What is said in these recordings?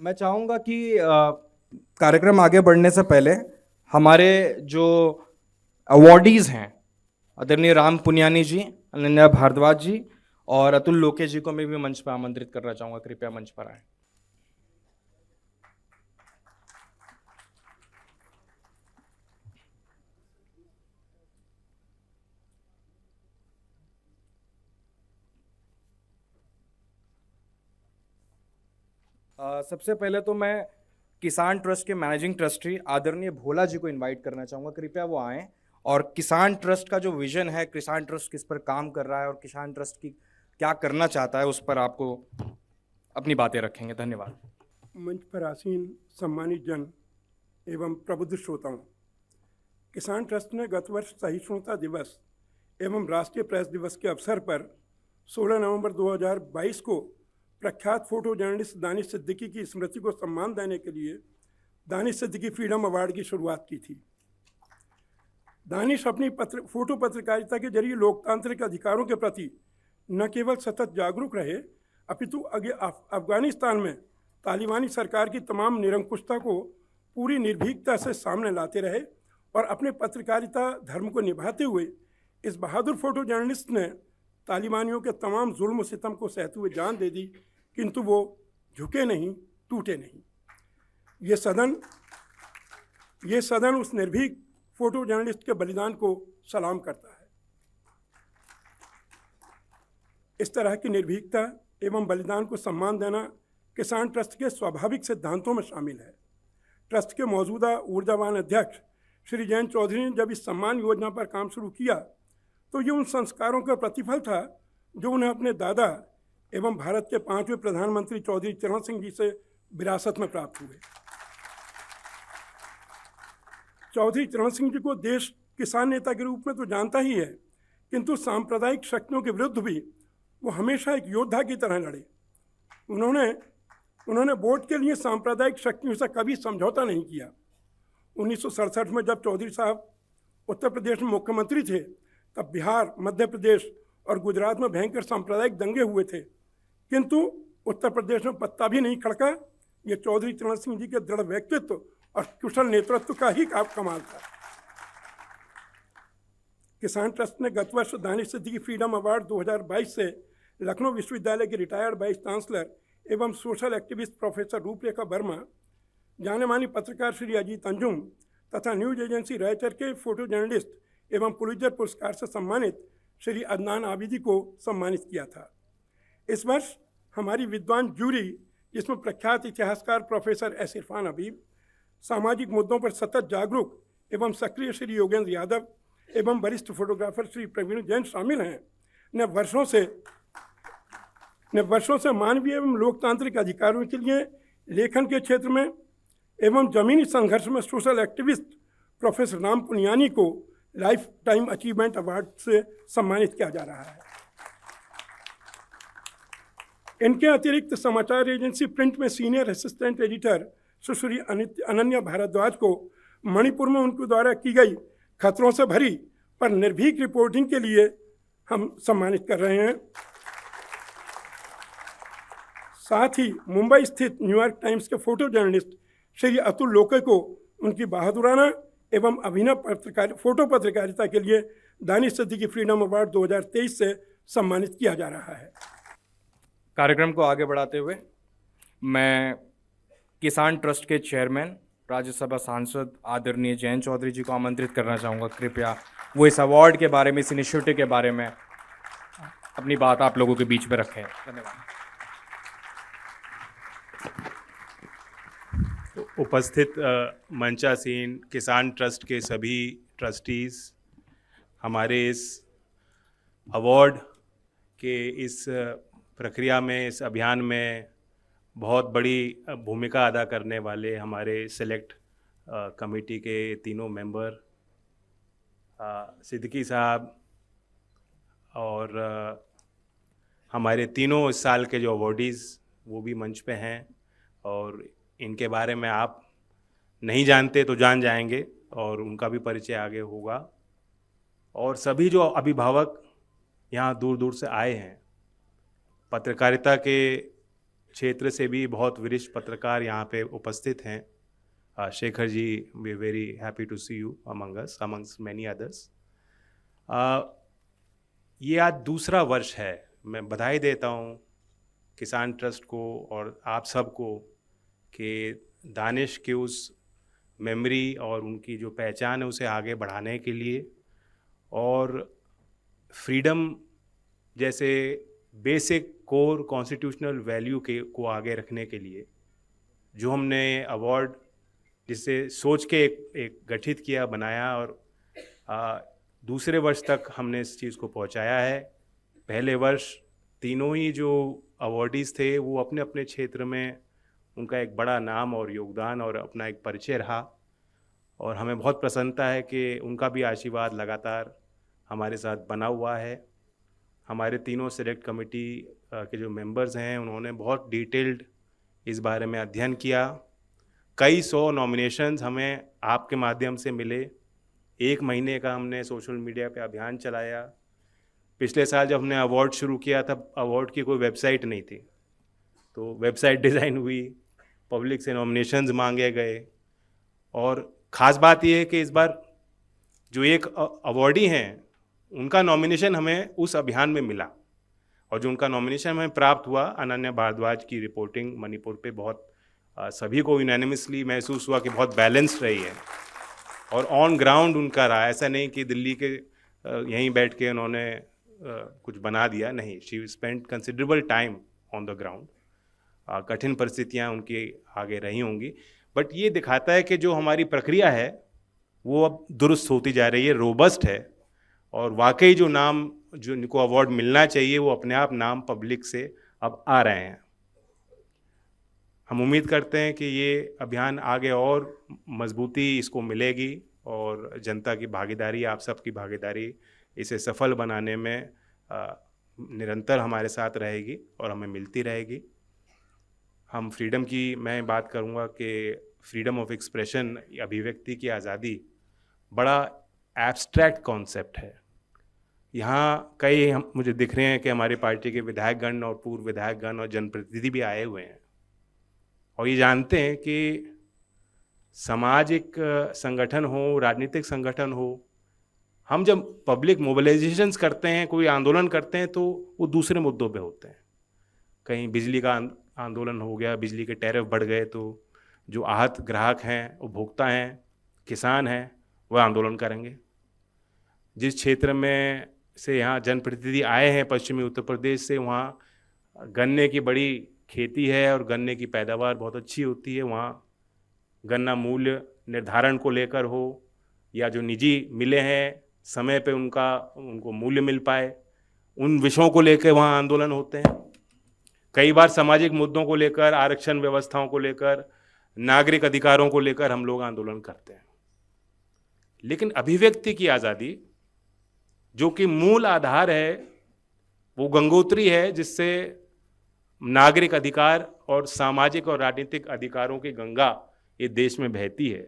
मैं चाहूँगा कि कार्यक्रम आगे बढ़ने से पहले हमारे जो अवॉर्डीज़ हैं, आदरणीय राम पुनियानी जी, अनन्या भारद्वाज जी और अतुल लोके जी को मैं भी मंच पर आमंत्रित करना चाहूँगा। कृपया मंच पर आए। सबसे पहले तो मैं किसान ट्रस्ट के मैनेजिंग ट्रस्टी आदरणीय भोला जी को इनवाइट करना चाहूँगा। कृपया वो आएँ और किसान ट्रस्ट का जो विजन है, किसान ट्रस्ट किस पर काम कर रहा है और किसान ट्रस्ट की क्या करना चाहता है, उस पर आपको अपनी बातें रखेंगे। धन्यवाद। मंच पर आसीन सम्मानित जन एवं प्रबुद्ध श्रोताओं, किसान ट्रस्ट ने गत वर्ष सहिष्णुता दिवस एवं राष्ट्रीय प्रेस दिवस के अवसर पर 16 नवंबर 2022 को प्रख्यात फोटो जर्नलिस्ट दानिश सिद्दीकी की स्मृति को सम्मान देने के लिए दानिश सिद्दीकी फ्रीडम अवार्ड की शुरुआत की थी। दानिश अपनी फोटो पत्रकारिता के जरिए लोकतांत्रिक अधिकारों के प्रति न केवल सतत जागरूक रहे, अपितु अफगानिस्तान में तालिबानी सरकार की तमाम निरंकुशता को पूरी निर्भीकता से सामने लाते रहे और अपने पत्रकारिता धर्म को निभाते हुए इस बहादुर फोटो जर्नलिस्ट ने तालिबानियों के तमाम जुल्म सितम को सहते हुए जान दे दी, किंतु वो झुके नहीं, टूटे नहीं। ये सदन उस निर्भीक फोटो जर्नलिस्ट के बलिदान को सलाम करता है। इस तरह की निर्भीकता एवं बलिदान को सम्मान देना किसान ट्रस्ट के स्वाभाविक सिद्धांतों में शामिल है। ट्रस्ट के मौजूदा ऊर्जावान अध्यक्ष श्री जयंत चौधरी ने जब इस सम्मान योजना पर काम शुरू किया तो ये उन संस्कारों का प्रतिफल था जो उन्हें अपने दादा एवं भारत के 5वें प्रधानमंत्री चौधरी चरण सिंह जी से विरासत में प्राप्त हुए। चौधरी चरण सिंह जी को देश किसान नेता के रूप में तो जानता ही है, किंतु सांप्रदायिक शक्तियों के विरुद्ध भी वो हमेशा एक योद्धा की तरह लड़े। उन्होंने वोट के लिए सांप्रदायिक शक्तियों से कभी समझौता नहीं किया। 1967 में जब चौधरी साहब उत्तर प्रदेश में मुख्यमंत्री थे, तब बिहार, मध्य प्रदेश और गुजरात में भयंकर सांप्रदायिक दंगे हुए थे, किंतु उत्तर प्रदेश में पत्ता भी नहीं खड़का। ये चौधरी चरण सिंह जी के दृढ़ व्यक्तित्व और कुशल नेतृत्व का ही कमाल था। किसान ट्रस्ट ने गत वर्ष दानिश सिद्दीकी फ्रीडम अवार्ड 2022 से लखनऊ विश्वविद्यालय के रिटायर्ड वाइस चांसलर एवं सोशल एक्टिविस्ट प्रोफेसर रूपरेखा वर्मा, जाने मानी पत्रकार श्री अजीत अंजुम तथा न्यूज एजेंसी रायचर के फोटो जर्नलिस्ट एवं पुलित्जर पुरस्कार से सम्मानित श्री अदनान आबिदी को सम्मानित किया था। इस वर्ष हमारी विद्वान जूरी, जिसमें प्रख्यात इतिहासकार प्रोफेसर एस इरफान हबीब, सामाजिक मुद्दों पर सतत जागरूक एवं सक्रिय श्री योगेंद्र यादव एवं वरिष्ठ फोटोग्राफर श्री प्रवीण जैन शामिल हैं, ने वर्षों से मानवीय एवं लोकतांत्रिक अधिकारों के लिए लेखन के क्षेत्र में एवं जमीनी संघर्ष में social activist professor Ram Puniyani को लाइफ टाइम अचीवमेंट अवार्ड से सम्मानित किया जा रहा है। इनके अतिरिक्त समाचार एजेंसी प्रिंट में सीनियर असिस्टेंट एडिटर सुश्री अनन्या भारद्वाज को मणिपुर में उनके द्वारा की गई खतरों से भरी पर निर्भीक रिपोर्टिंग के लिए हम सम्मानित कर रहे हैं। साथ ही मुंबई स्थित न्यूयॉर्क टाइम्स के फोटो जर्नलिस्ट श्री अतुल लोके को उनकी बहादुराना एवं अभिनव फोटो पत्रकारिता के लिए दानिश सिद्दीकी फ्रीडम अवार्ड 2023 से सम्मानित किया जा रहा है। कार्यक्रम को आगे बढ़ाते हुए मैं किसान ट्रस्ट के चेयरमैन, राज्यसभा सांसद आदरणीय जयंत चौधरी जी को आमंत्रित करना चाहूँगा। कृपया वो इस अवार्ड के बारे में, इस इनिशिएटिव के बारे में अपनी बात आप लोगों के बीच में रखें। धन्यवाद। उपस्थित मंचासीन किसान ट्रस्ट के सभी ट्रस्टीज़, हमारे इस अवार्ड के इस प्रक्रिया में, इस अभियान में बहुत बड़ी भूमिका अदा करने वाले हमारे सेलेक्ट कमेटी के तीनों मेंबर, सिद्दीकी साहब और हमारे तीनों इस साल के जो अवॉर्डीज़ वो भी मंच पे हैं और इनके बारे में आप नहीं जानते तो जान जाएंगे और उनका भी परिचय आगे होगा। और सभी जो अभिभावक यहाँ दूर दूर से आए हैं, पत्रकारिता के क्षेत्र से भी बहुत वरिष्ठ पत्रकार यहाँ पे उपस्थित हैं। Shekhar ji, we very happy to see you among us, amongst many others. ये आज दूसरा वर्ष है। मैं बधाई देता हूँ किसान ट्रस्ट को और आप सबको कि दानिश के उस मेमोरी और उनकी जो पहचान है उसे आगे बढ़ाने के लिए और फ्रीडम जैसे बेसिक कोर कॉन्स्टिट्यूशनल वैल्यू के को आगे रखने के लिए जो हमने अवार्ड जिसे सोच के एक गठित किया, बनाया और दूसरे वर्ष तक हमने इस चीज़ को पहुंचाया है। पहले वर्ष तीनों ही जो अवार्डीज़ थे वो अपने अपने क्षेत्र में उनका एक बड़ा नाम और योगदान और अपना एक परिचय रहा और हमें बहुत प्रसन्नता है कि उनका भी आशीर्वाद लगातार हमारे साथ बना हुआ है। हमारे तीनों सेलेक्ट कमेटी के जो मेंबर्स हैं उन्होंने बहुत डिटेल्ड इस बारे में अध्ययन किया। कई सौ नॉमिनेशंस हमें आपके माध्यम से मिले। 1 महीने का हमने सोशल मीडिया पे अभियान चलाया। पिछले साल जब हमने अवार्ड शुरू किया तब अवार्ड की कोई वेबसाइट नहीं थी, तो वेबसाइट डिज़ाइन हुई, पब्लिक से नॉमिनेशंस मांगे गए और ख़ास बात यह है कि इस बार जो एक अवार्डी हैं उनका नॉमिनेशन हमें उस अभियान में मिला और जो उनका नॉमिनेशन हमें प्राप्त हुआ, अनन्या भारद्वाज की रिपोर्टिंग मणिपुर पे बहुत सभी को यूनानिमसली महसूस हुआ कि बहुत बैलेंस्ड रही है और ऑन ग्राउंड उनका रहा। ऐसा नहीं कि दिल्ली के यहीं बैठ के उन्होंने कुछ बना दिया, नहीं, she spend considerable time on the ground. कठिन परिस्थितियां उनकी आगे रही होंगी, बट ये दिखाता है कि जो हमारी प्रक्रिया है वो अब दुरुस्त होती जा रही है, रोबस्ट है और वाकई जो नाम जो इनको अवार्ड मिलना चाहिए वो अपने आप नाम पब्लिक से अब आ रहे हैं। हम उम्मीद करते हैं कि ये अभियान आगे और मजबूती इसको मिलेगी और जनता की भागीदारी, आप सबकी भागीदारी इसे सफल बनाने में निरंतर हमारे साथ रहेगी और हमें मिलती रहेगी। हम फ्रीडम की मैं बात करूँगा कि फ्रीडम ऑफ एक्सप्रेशन, अभिव्यक्ति की आज़ादी बड़ा एब्स्ट्रैक्ट कॉन्सेप्ट है। यहाँ कई मुझे दिख रहे हैं कि हमारी पार्टी के विधायकगण और पूर्व विधायकगण और जनप्रतिनिधि भी आए हुए हैं और ये जानते हैं कि सामाजिक संगठन हो, राजनीतिक संगठन हो, हम जब पब्लिक मोबिलाइजेशंस करते हैं, कोई आंदोलन करते हैं तो वो दूसरे मुद्दों पे होते हैं। कहीं बिजली का आंदोलन हो गया, बिजली के टैरिफ बढ़ गए तो जो आहत ग्राहक हैं, उपभोक्ता हैं, किसान हैं, वह आंदोलन करेंगे। जिस क्षेत्र में से यहाँ जनप्रतिनिधि आए हैं पश्चिमी उत्तर प्रदेश से, वहाँ गन्ने की बड़ी खेती है और गन्ने की पैदावार बहुत अच्छी होती है। वहाँ गन्ना मूल्य निर्धारण को लेकर हो या जो निजी मिलें हैं समय पे उनको मूल्य मिल पाए, उन विषयों को लेकर वहाँ आंदोलन होते हैं। कई बार सामाजिक मुद्दों को लेकर, आरक्षण व्यवस्थाओं को लेकर, नागरिक अधिकारों को लेकर हम लोग आंदोलन करते हैं। लेकिन अभिव्यक्ति की आज़ादी जो कि मूल आधार है, वो गंगोत्री है जिससे नागरिक अधिकार और सामाजिक और राजनीतिक अधिकारों की गंगा ये देश में बहती है।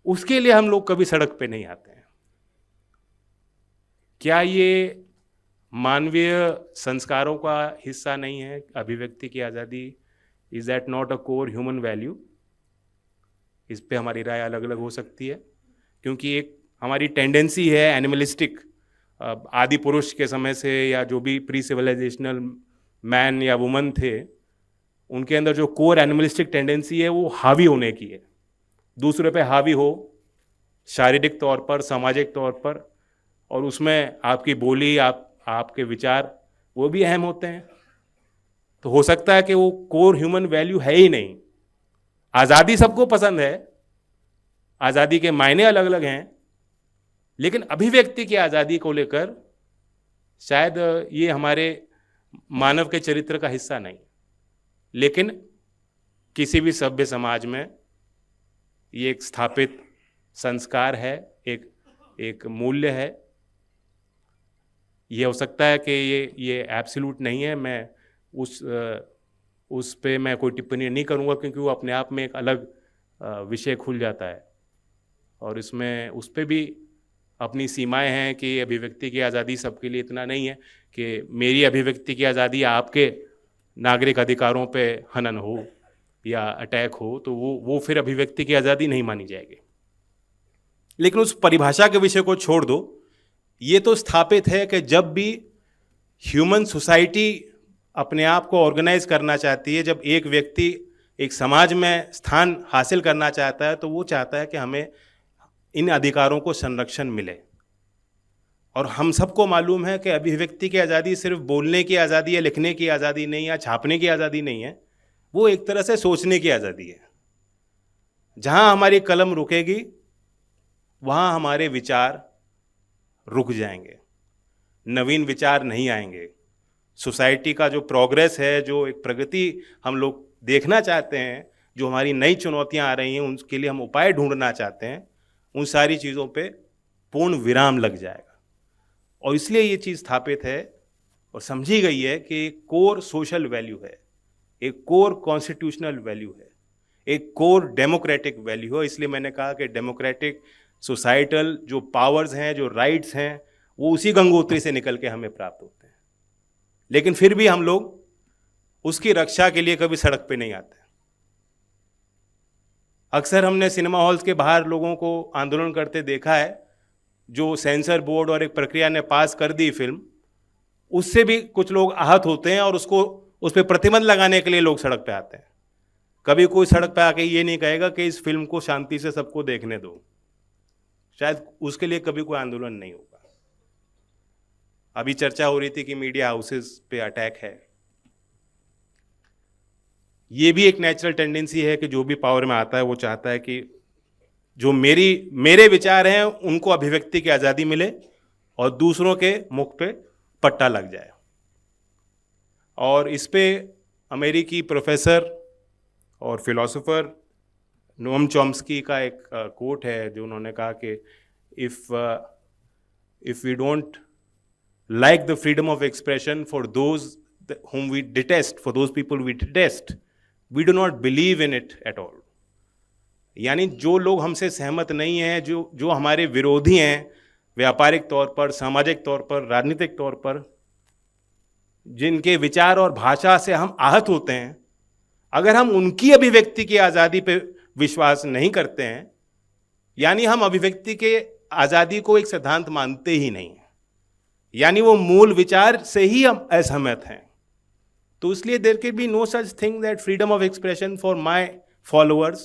उसके लिए हम लोग कभी सड़क पे नहीं आते हैं। क्या ये मानवीय संस्कारों का हिस्सा नहीं है? अभिव्यक्ति की आज़ादी, is that not a core human value? इस पे हमारी राय अलग अलग हो सकती है, क्योंकि एक हमारी टेंडेंसी है एनिमलिस्टिक, आदि पुरुष के समय से या जो भी प्री सिविलाइजेशनल मैन या वुमन थे, उनके अंदर जो कोर एनिमलिस्टिक टेंडेंसी है वो हावी होने की है, दूसरे पे हावी हो, शारीरिक तौर पर, सामाजिक तौर पर, और उसमें आपकी बोली, आपके विचार वो भी अहम होते हैं। तो हो सकता है कि वो कोर ह्यूमन वैल्यू है ही नहीं। आज़ादी सबको पसंद है, आज़ादी के मायने अलग अलग हैं, लेकिन अभिव्यक्ति की आज़ादी को लेकर शायद ये हमारे मानव के चरित्र का हिस्सा नहीं। लेकिन किसी भी सभ्य समाज में ये एक स्थापित संस्कार है, एक मूल्य है। ये हो सकता है कि ये एब्सोल्यूट नहीं है। मैं उस पे मैं कोई टिप्पणी नहीं करूँगा, क्योंकि वो अपने आप में एक अलग विषय खुल जाता है और इसमें उस पे भी अपनी सीमाएं हैं कि अभिव्यक्ति की आज़ादी सबके लिए इतना नहीं है कि मेरी अभिव्यक्ति की आज़ादी आपके नागरिक अधिकारों पे हनन हो या अटैक हो, तो वो फिर अभिव्यक्ति की आज़ादी नहीं मानी जाएगी। लेकिन उस परिभाषा के विषय को छोड़ दो, ये तो स्थापित है कि जब भी ह्यूमन सोसाइटी अपने आप को ऑर्गेनाइज करना चाहती है, जब एक व्यक्ति एक समाज में स्थान हासिल करना चाहता है, तो वो चाहता है कि हमें इन अधिकारों को संरक्षण मिले। और हम सबको मालूम है कि अभिव्यक्ति की आज़ादी सिर्फ बोलने की आज़ादी या लिखने की आज़ादी नहीं या छापने की आज़ादी नहीं है, वो एक तरह से सोचने की आज़ादी है। जहाँ हमारी कलम रुकेगी वहाँ हमारे विचार रुक जाएंगे, नवीन विचार नहीं आएंगे। सोसाइटी का जो प्रोग्रेस है, जो एक प्रगति हम लोग देखना चाहते हैं, जो हमारी नई चुनौतियाँ आ रही हैं, उनके लिए हम उपाय ढूंढना चाहते हैं, उन सारी चीज़ों पे पूर्ण विराम लग जाएगा। और इसलिए ये चीज़ स्थापित है और समझी गई है कि एक कोर सोशल वैल्यू है, एक कोर कॉन्स्टिट्यूशनल वैल्यू है, एक कोर डेमोक्रेटिक वैल्यू है। इसलिए मैंने कहा कि डेमोक्रेटिक सोसाइटल जो पावर्स हैं, जो राइट्स हैं, वो उसी गंगोत्री से निकल के हमें प्राप्त होते हैं। लेकिन फिर भी हम लोग उसकी रक्षा के लिए कभी सड़क पे नहीं आते। अक्सर हमने सिनेमा हॉल्स के बाहर लोगों को आंदोलन करते देखा है। जो सेंसर बोर्ड और एक प्रक्रिया ने पास कर दी फिल्म, उससे भी कुछ लोग आहत होते हैं और उस पर प्रतिबंध लगाने के लिए लोग सड़क पे आते हैं। कभी कोई सड़क पे आके ये नहीं कहेगा कि इस फिल्म को शांति से सबको देखने दो। शायद उसके लिए कभी कोई आंदोलन नहीं होगा। अभी चर्चा हो रही थी कि मीडिया हाउसेस पे अटैक है। ये भी एक नेचुरल टेंडेंसी है कि जो भी पावर में आता है वो चाहता है कि जो मेरे विचार हैं उनको अभिव्यक्ति की आज़ादी मिले और दूसरों के मुख पे पट्टा लग जाए। और इस पे अमेरिकी प्रोफेसर और फिलोसोफर नोम चॉम्स्की का एक कोट है, जो उन्होंने कहा कि if we don't like the freedom of expression for those whom we detest, for those people we detest, we do not believe in it at all. यानी जो लोग हमसे सहमत नहीं हैं, जो हमारे विरोधी हैं, व्यापारिक तौर पर, सामाजिक तौर पर, राजनीतिक तौर पर, जिनके विचार और भाषा से हम आहत होते हैं, अगर हम उनकी अभिव्यक्ति की आज़ादी पे विश्वास नहीं करते हैं, यानी हम अभिव्यक्ति के आज़ादी को एक सिद्धांत मानते ही नहीं, यानी वो मूल विचार से ही हम असहमत हैं। तो इसलिए there can be no such thing that freedom of expression for my followers,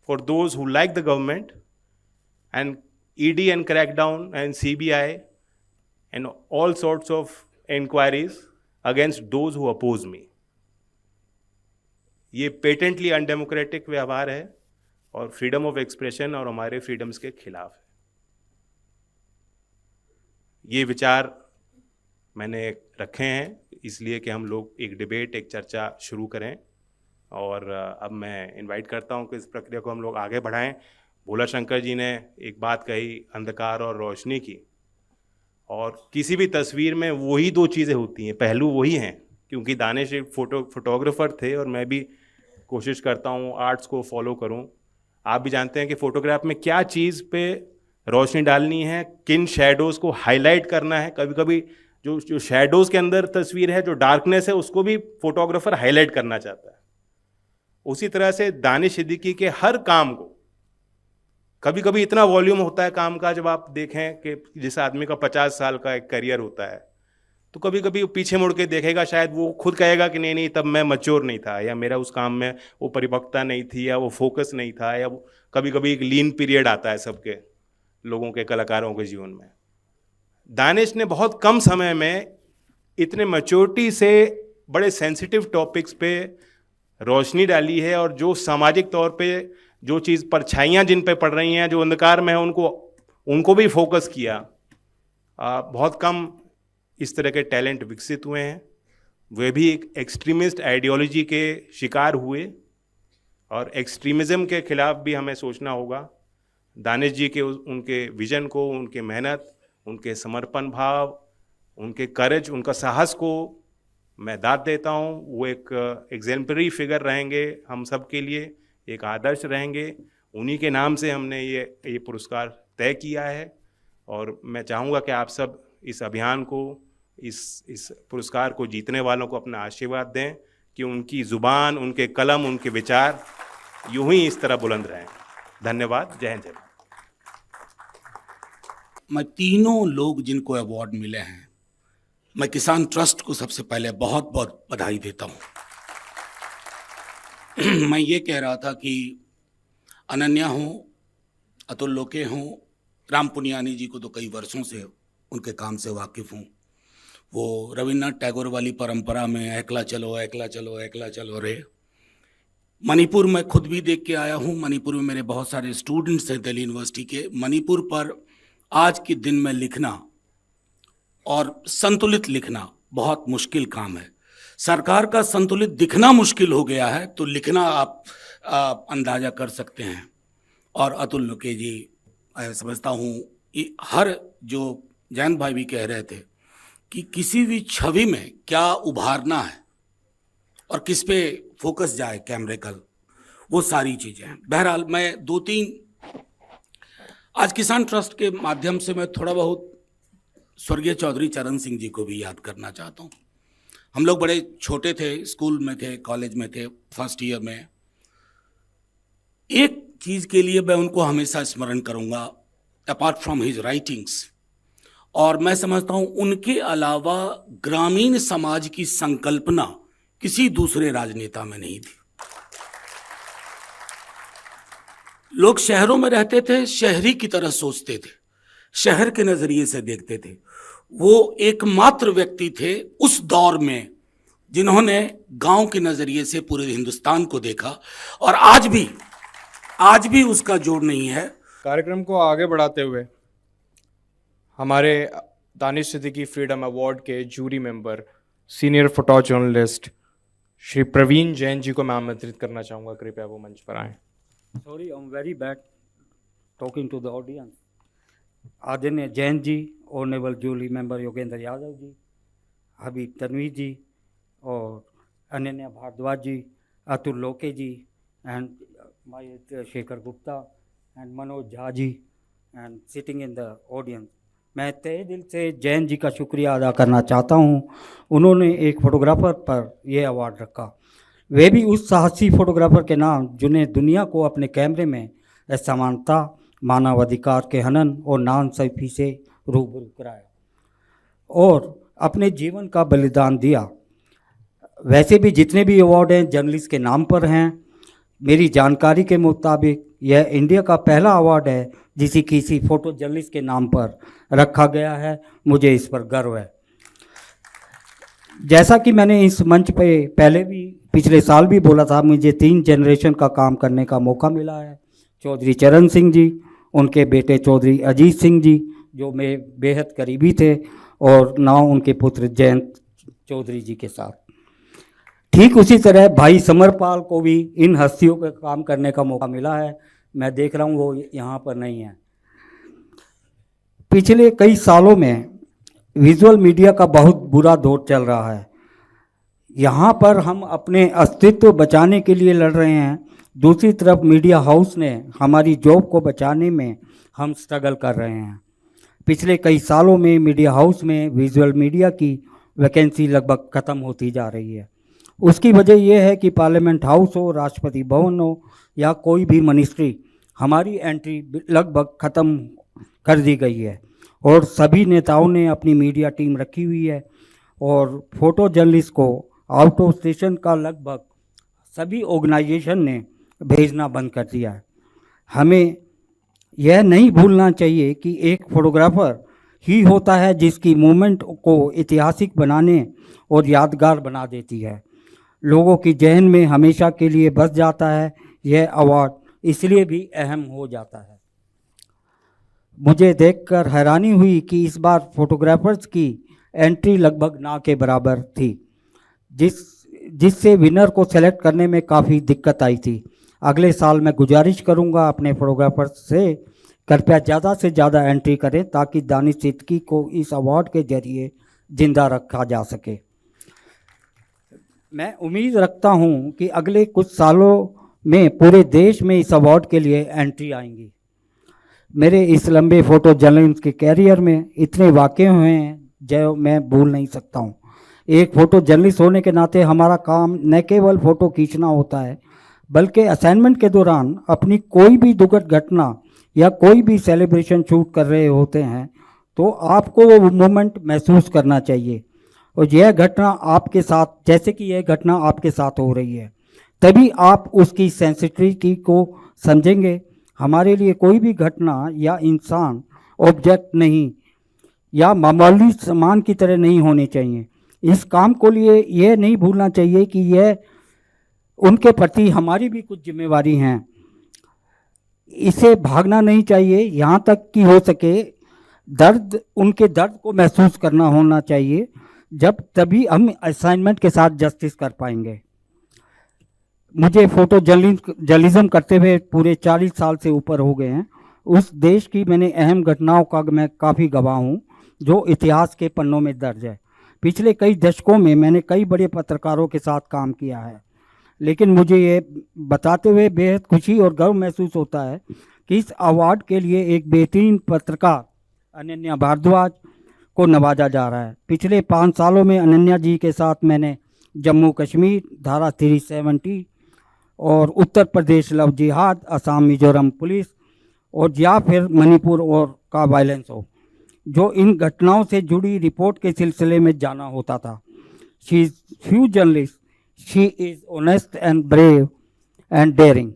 for those who like the government, and ED and crackdown and CBI and all sorts of inquiries against those who oppose me. ये patently undemocratic व्यवहार है और freedom of expression और हमारे freedoms के खिलाफ है। ये विचार मैंने रखे हैं इसलिए कि हम लोग एक डिबेट, एक चर्चा शुरू करें। और अब मैं इनवाइट करता हूं कि इस प्रक्रिया को हम लोग आगे बढ़ाएं। भोला शंकर जी ने एक बात कही, अंधकार और रोशनी की, और किसी भी तस्वीर में वही दो चीज़ें होती हैं, पहलू वही हैं। क्योंकि दानिश एक फोटोग्राफर थे और मैं भी कोशिश करता हूँ आर्ट्स को फॉलो करूँ। आप भी जानते हैं कि फ़ोटोग्राफ में क्या चीज़ पे रोशनी डालनी है, किन शेडोज़ को हाईलाइट करना है। कभी कभी जो शेडोज़ के अंदर तस्वीर है, जो डार्कनेस है, उसको भी फोटोग्राफर हाईलाइट करना चाहता है। उसी तरह से दानिश सिद्दीकी के हर काम को, कभी कभी इतना वॉल्यूम होता है काम का, जब आप देखें कि जिस आदमी का 50 साल का एक करियर होता है, तो कभी कभी पीछे मुड़ के देखेगा, शायद वो खुद कहेगा कि नहीं तब मैं मैच्योर नहीं था, या मेरा उस काम में वो परिपक्वता नहीं थी, या वो फोकस नहीं था, या कभी कभी एक लीन पीरियड आता है सबके लोगों के, कलाकारों के जीवन में। दानिश ने बहुत कम समय में इतने मैच्योरिटी से बड़े सेंसिटिव टॉपिक्स पे रोशनी डाली है, और जो सामाजिक तौर पे जो चीज़ परछाइयाँ जिन पे पड़ रही हैं, जो अंधकार में है, उनको भी फोकस किया। बहुत कम इस तरह के टैलेंट विकसित हुए हैं। वे भी एक एक्सट्रीमिस्ट आइडियोलॉजी के शिकार हुए, और एक्सट्रीमिज़म के खिलाफ भी हमें सोचना होगा। दानिश जी के उनके विजन को, उनके मेहनत, उनके समर्पण भाव, उनके करेज, उनका साहस को मैं दाद देता हूँ। वो एक एग्जेम्पलरी फिगर रहेंगे हम सब के लिए, एक आदर्श रहेंगे। उन्हीं के नाम से हमने ये पुरस्कार तय किया है, और मैं चाहूँगा कि आप सब इस अभियान को, इस पुरस्कार को जीतने वालों को अपना आशीर्वाद दें कि उनकी ज़ुबान, उनके कलम, उनके विचार यूं ही इस तरह बुलंद रहें। धन्यवाद। जय हिंद, जय भारत। मैं तीनों लोग जिनको अवार्ड मिले हैं, मैं किसान ट्रस्ट को सबसे पहले बहुत बहुत बधाई देता हूं। मैं ये कह रहा था कि अनन्या हो, अतुल लोके हो, राम पुनियानी जी को तो कई वर्षों से उनके काम से वाकिफ़ हूँ। वो रविन्द्रनाथ टैगोर वाली परंपरा में एकला चलो एकला चलो एकला चलो रे। मणिपुर में खुद भी देख के आया हूँ। मणिपुर में मेरे बहुत सारे स्टूडेंट्स हैं दिल्ली यूनिवर्सिटी के। मणिपुर पर आज के दिन में लिखना और संतुलित लिखना बहुत मुश्किल काम है। सरकार का संतुलित दिखना मुश्किल हो गया है, तो लिखना आप अंदाजा कर सकते हैं। और अतुल लोके जी, मैं समझता हूँ हर जो जयंत भाई भी कह रहे थे कि किसी भी छवि में क्या उभारना है और किस पे फोकस जाए कैमरे का, वो सारी चीज़ें हैं। बहरहाल मैं दो तीन आज किसान ट्रस्ट के माध्यम से मैं थोड़ा बहुत स्वर्गीय चौधरी चरण सिंह जी को भी याद करना चाहता हूँ। हम लोग बड़े छोटे थे, स्कूल में थे, कॉलेज में थे, फर्स्ट ईयर में। एक चीज़ के लिए मैं उनको हमेशा स्मरण करूँगा, अपार्ट फ्रॉम हिज राइटिंग्स, और मैं समझता हूँ उनके अलावा ग्रामीण समाज की संकल्पना किसी दूसरे राजनेता में नहीं थी। लोग शहरों में रहते थे, शहरी की तरह सोचते थे, शहर के नजरिए से देखते थे। वो एकमात्र व्यक्ति थे उस दौर में जिन्होंने गांव के नजरिए से पूरे हिंदुस्तान को देखा, और आज भी उसका जोड़ नहीं है। कार्यक्रम को आगे बढ़ाते हुए हमारे दानिश सिद्दीकी फ्रीडम अवार्ड के jury member, senior photo journalist Shri Praveen Jain ji को मैं आमंत्रित करना चाहूँगा, कृपया वो मंच पर आएँ। Sorry, I'm very bad talking to the audience. आदरणीय Jain ji, honourable jury member Yogendra Yadav ji, Habib Tanvir ji और Ananya Bhardwaj ji, Atul Loke ji and my Shekhar Gupta and Manoj Jha ji and sitting in the audience, मैं तहे दिल से जैन जी का शुक्रिया अदा करना चाहता हूँ। उन्होंने एक फोटोग्राफर पर यह अवार्ड रखा, वे भी उस साहसी फोटोग्राफर के नाम जिन्हें दुनिया को अपने कैमरे में असमानता, मानवाधिकार के हनन और नाइंसाफ़ी से रूबरू कराया और अपने जीवन का बलिदान दिया। वैसे भी जितने भी अवार्ड हैं जर्नलिस्ट के नाम पर हैं। मेरी जानकारी के मुताबिक यह इंडिया का पहला अवार्ड है जिसे किसी फोटो जर्नलिस्ट के नाम पर रखा गया है। मुझे इस पर गर्व है। जैसा कि मैंने इस मंच पे पहले भी पिछले साल भी बोला था, मुझे 3 जनरेशन का काम करने का मौका मिला है। चौधरी चरण सिंह जी, उनके बेटे चौधरी अजीत सिंह जी जो मेरे बेहद करीबी थे, और नाउ उनके पुत्र जयंत चौधरी जी के साथ। ठीक उसी तरह भाई समरपाल को भी इन हस्तियों का काम करने का मौका मिला है। मैं देख रहा हूँ वो यहाँ पर नहीं है। पिछले कई सालों में विजुअल मीडिया का बहुत बुरा दौर चल रहा है। यहाँ पर हम अपने अस्तित्व बचाने के लिए लड़ रहे हैं, दूसरी तरफ मीडिया हाउस ने हमारी जॉब को बचाने में हम स्ट्रगल कर रहे हैं। पिछले कई सालों में मीडिया हाउस में विजुअल मीडिया की वैकेंसी लगभग ख़त्म होती जा रही है। उसकी वजह यह है कि पार्लियामेंट हाउस हो, राष्ट्रपति भवन हो या कोई भी मिनिस्ट्री, हमारी एंट्री लगभग ख़त्म कर दी गई है और सभी नेताओं ने अपनी मीडिया टीम रखी हुई है और फोटो जर्नलिस्ट को आउट ऑफ स्टेशन का लगभग सभी ऑर्गेनाइजेशन ने भेजना बंद कर दिया है। हमें यह नहीं भूलना चाहिए कि एक फोटोग्राफर ही होता है जिसकी मूवमेंट को ऐतिहासिक बनाने और यादगार बना देती है, लोगों की जहन में हमेशा के लिए बस जाता है। यह अवार्ड इसलिए भी अहम हो जाता है। मुझे देखकर हैरानी हुई कि इस बार फोटोग्राफर्स की एंट्री लगभग ना के बराबर थी, जिससे विनर को सेलेक्ट करने में काफ़ी दिक्कत आई थी। अगले साल मैं गुजारिश करूंगा अपने फोटोग्राफर्स से कृपया ज़्यादा से ज़्यादा एंट्री करें ताकि दानिश सिद्दीकी को इस अवार्ड के जरिए जिंदा रखा जा सके। मैं उम्मीद रखता हूं कि अगले कुछ सालों में पूरे देश में इस अवार्ड के लिए एंट्री आएंगी। मेरे इस लंबे फोटो जर्नलिस्ट के कैरियर में इतने वाक़ये हुए हैं जो मैं भूल नहीं सकता हूँ। एक फ़ोटो जर्नलिस्ट होने के नाते हमारा काम न केवल फ़ोटो खींचना होता है, बल्कि असाइनमेंट के दौरान अपनी कोई भी दुखद घटना या कोई भी सेलिब्रेशन शूट कर रहे होते हैं तो आपको वो मोमेंट महसूस करना चाहिए। और यह घटना आपके साथ, जैसे कि यह घटना आपके साथ हो रही है, तभी आप उसकी सेंसिटिविटी को समझेंगे। हमारे लिए कोई भी घटना या इंसान ऑब्जेक्ट नहीं या मामूली सामान की तरह नहीं होने चाहिए। इस काम को लिए यह नहीं भूलना चाहिए कि यह उनके प्रति हमारी भी कुछ जिम्मेवारी हैं। इसे भागना नहीं चाहिए, यहाँ तक कि हो सके उनके दर्द को महसूस करना होना चाहिए, जब तभी हम असाइनमेंट के साथ जस्टिस कर पाएंगे। मुझे फोटो जर्नलिज्म करते हुए पूरे 40 साल से ऊपर हो गए हैं। उस देश की मैंने अहम घटनाओं का मैं काफ़ी गवाह हूँ जो इतिहास के पन्नों में दर्ज है। पिछले कई दशकों में मैंने कई बड़े पत्रकारों के साथ काम किया है, लेकिन मुझे ये बताते हुए बेहद खुशी और गर्व महसूस होता है कि इस अवार्ड के लिए एक बेहतरीन पत्रकार अनन्या भारद्वाज को नवाजा जा रहा है। पिछले 5 सालों में अनन्या जी के साथ मैंने जम्मू कश्मीर, धारा 370 और उत्तर प्रदेश लव जिहाद, असम मिजोरम पुलिस और या फिर मणिपुर और का वायलेंस हो, जो इन घटनाओं से जुड़ी रिपोर्ट के सिलसिले में जाना होता था। She is few journalist, she is honest and brave and daring.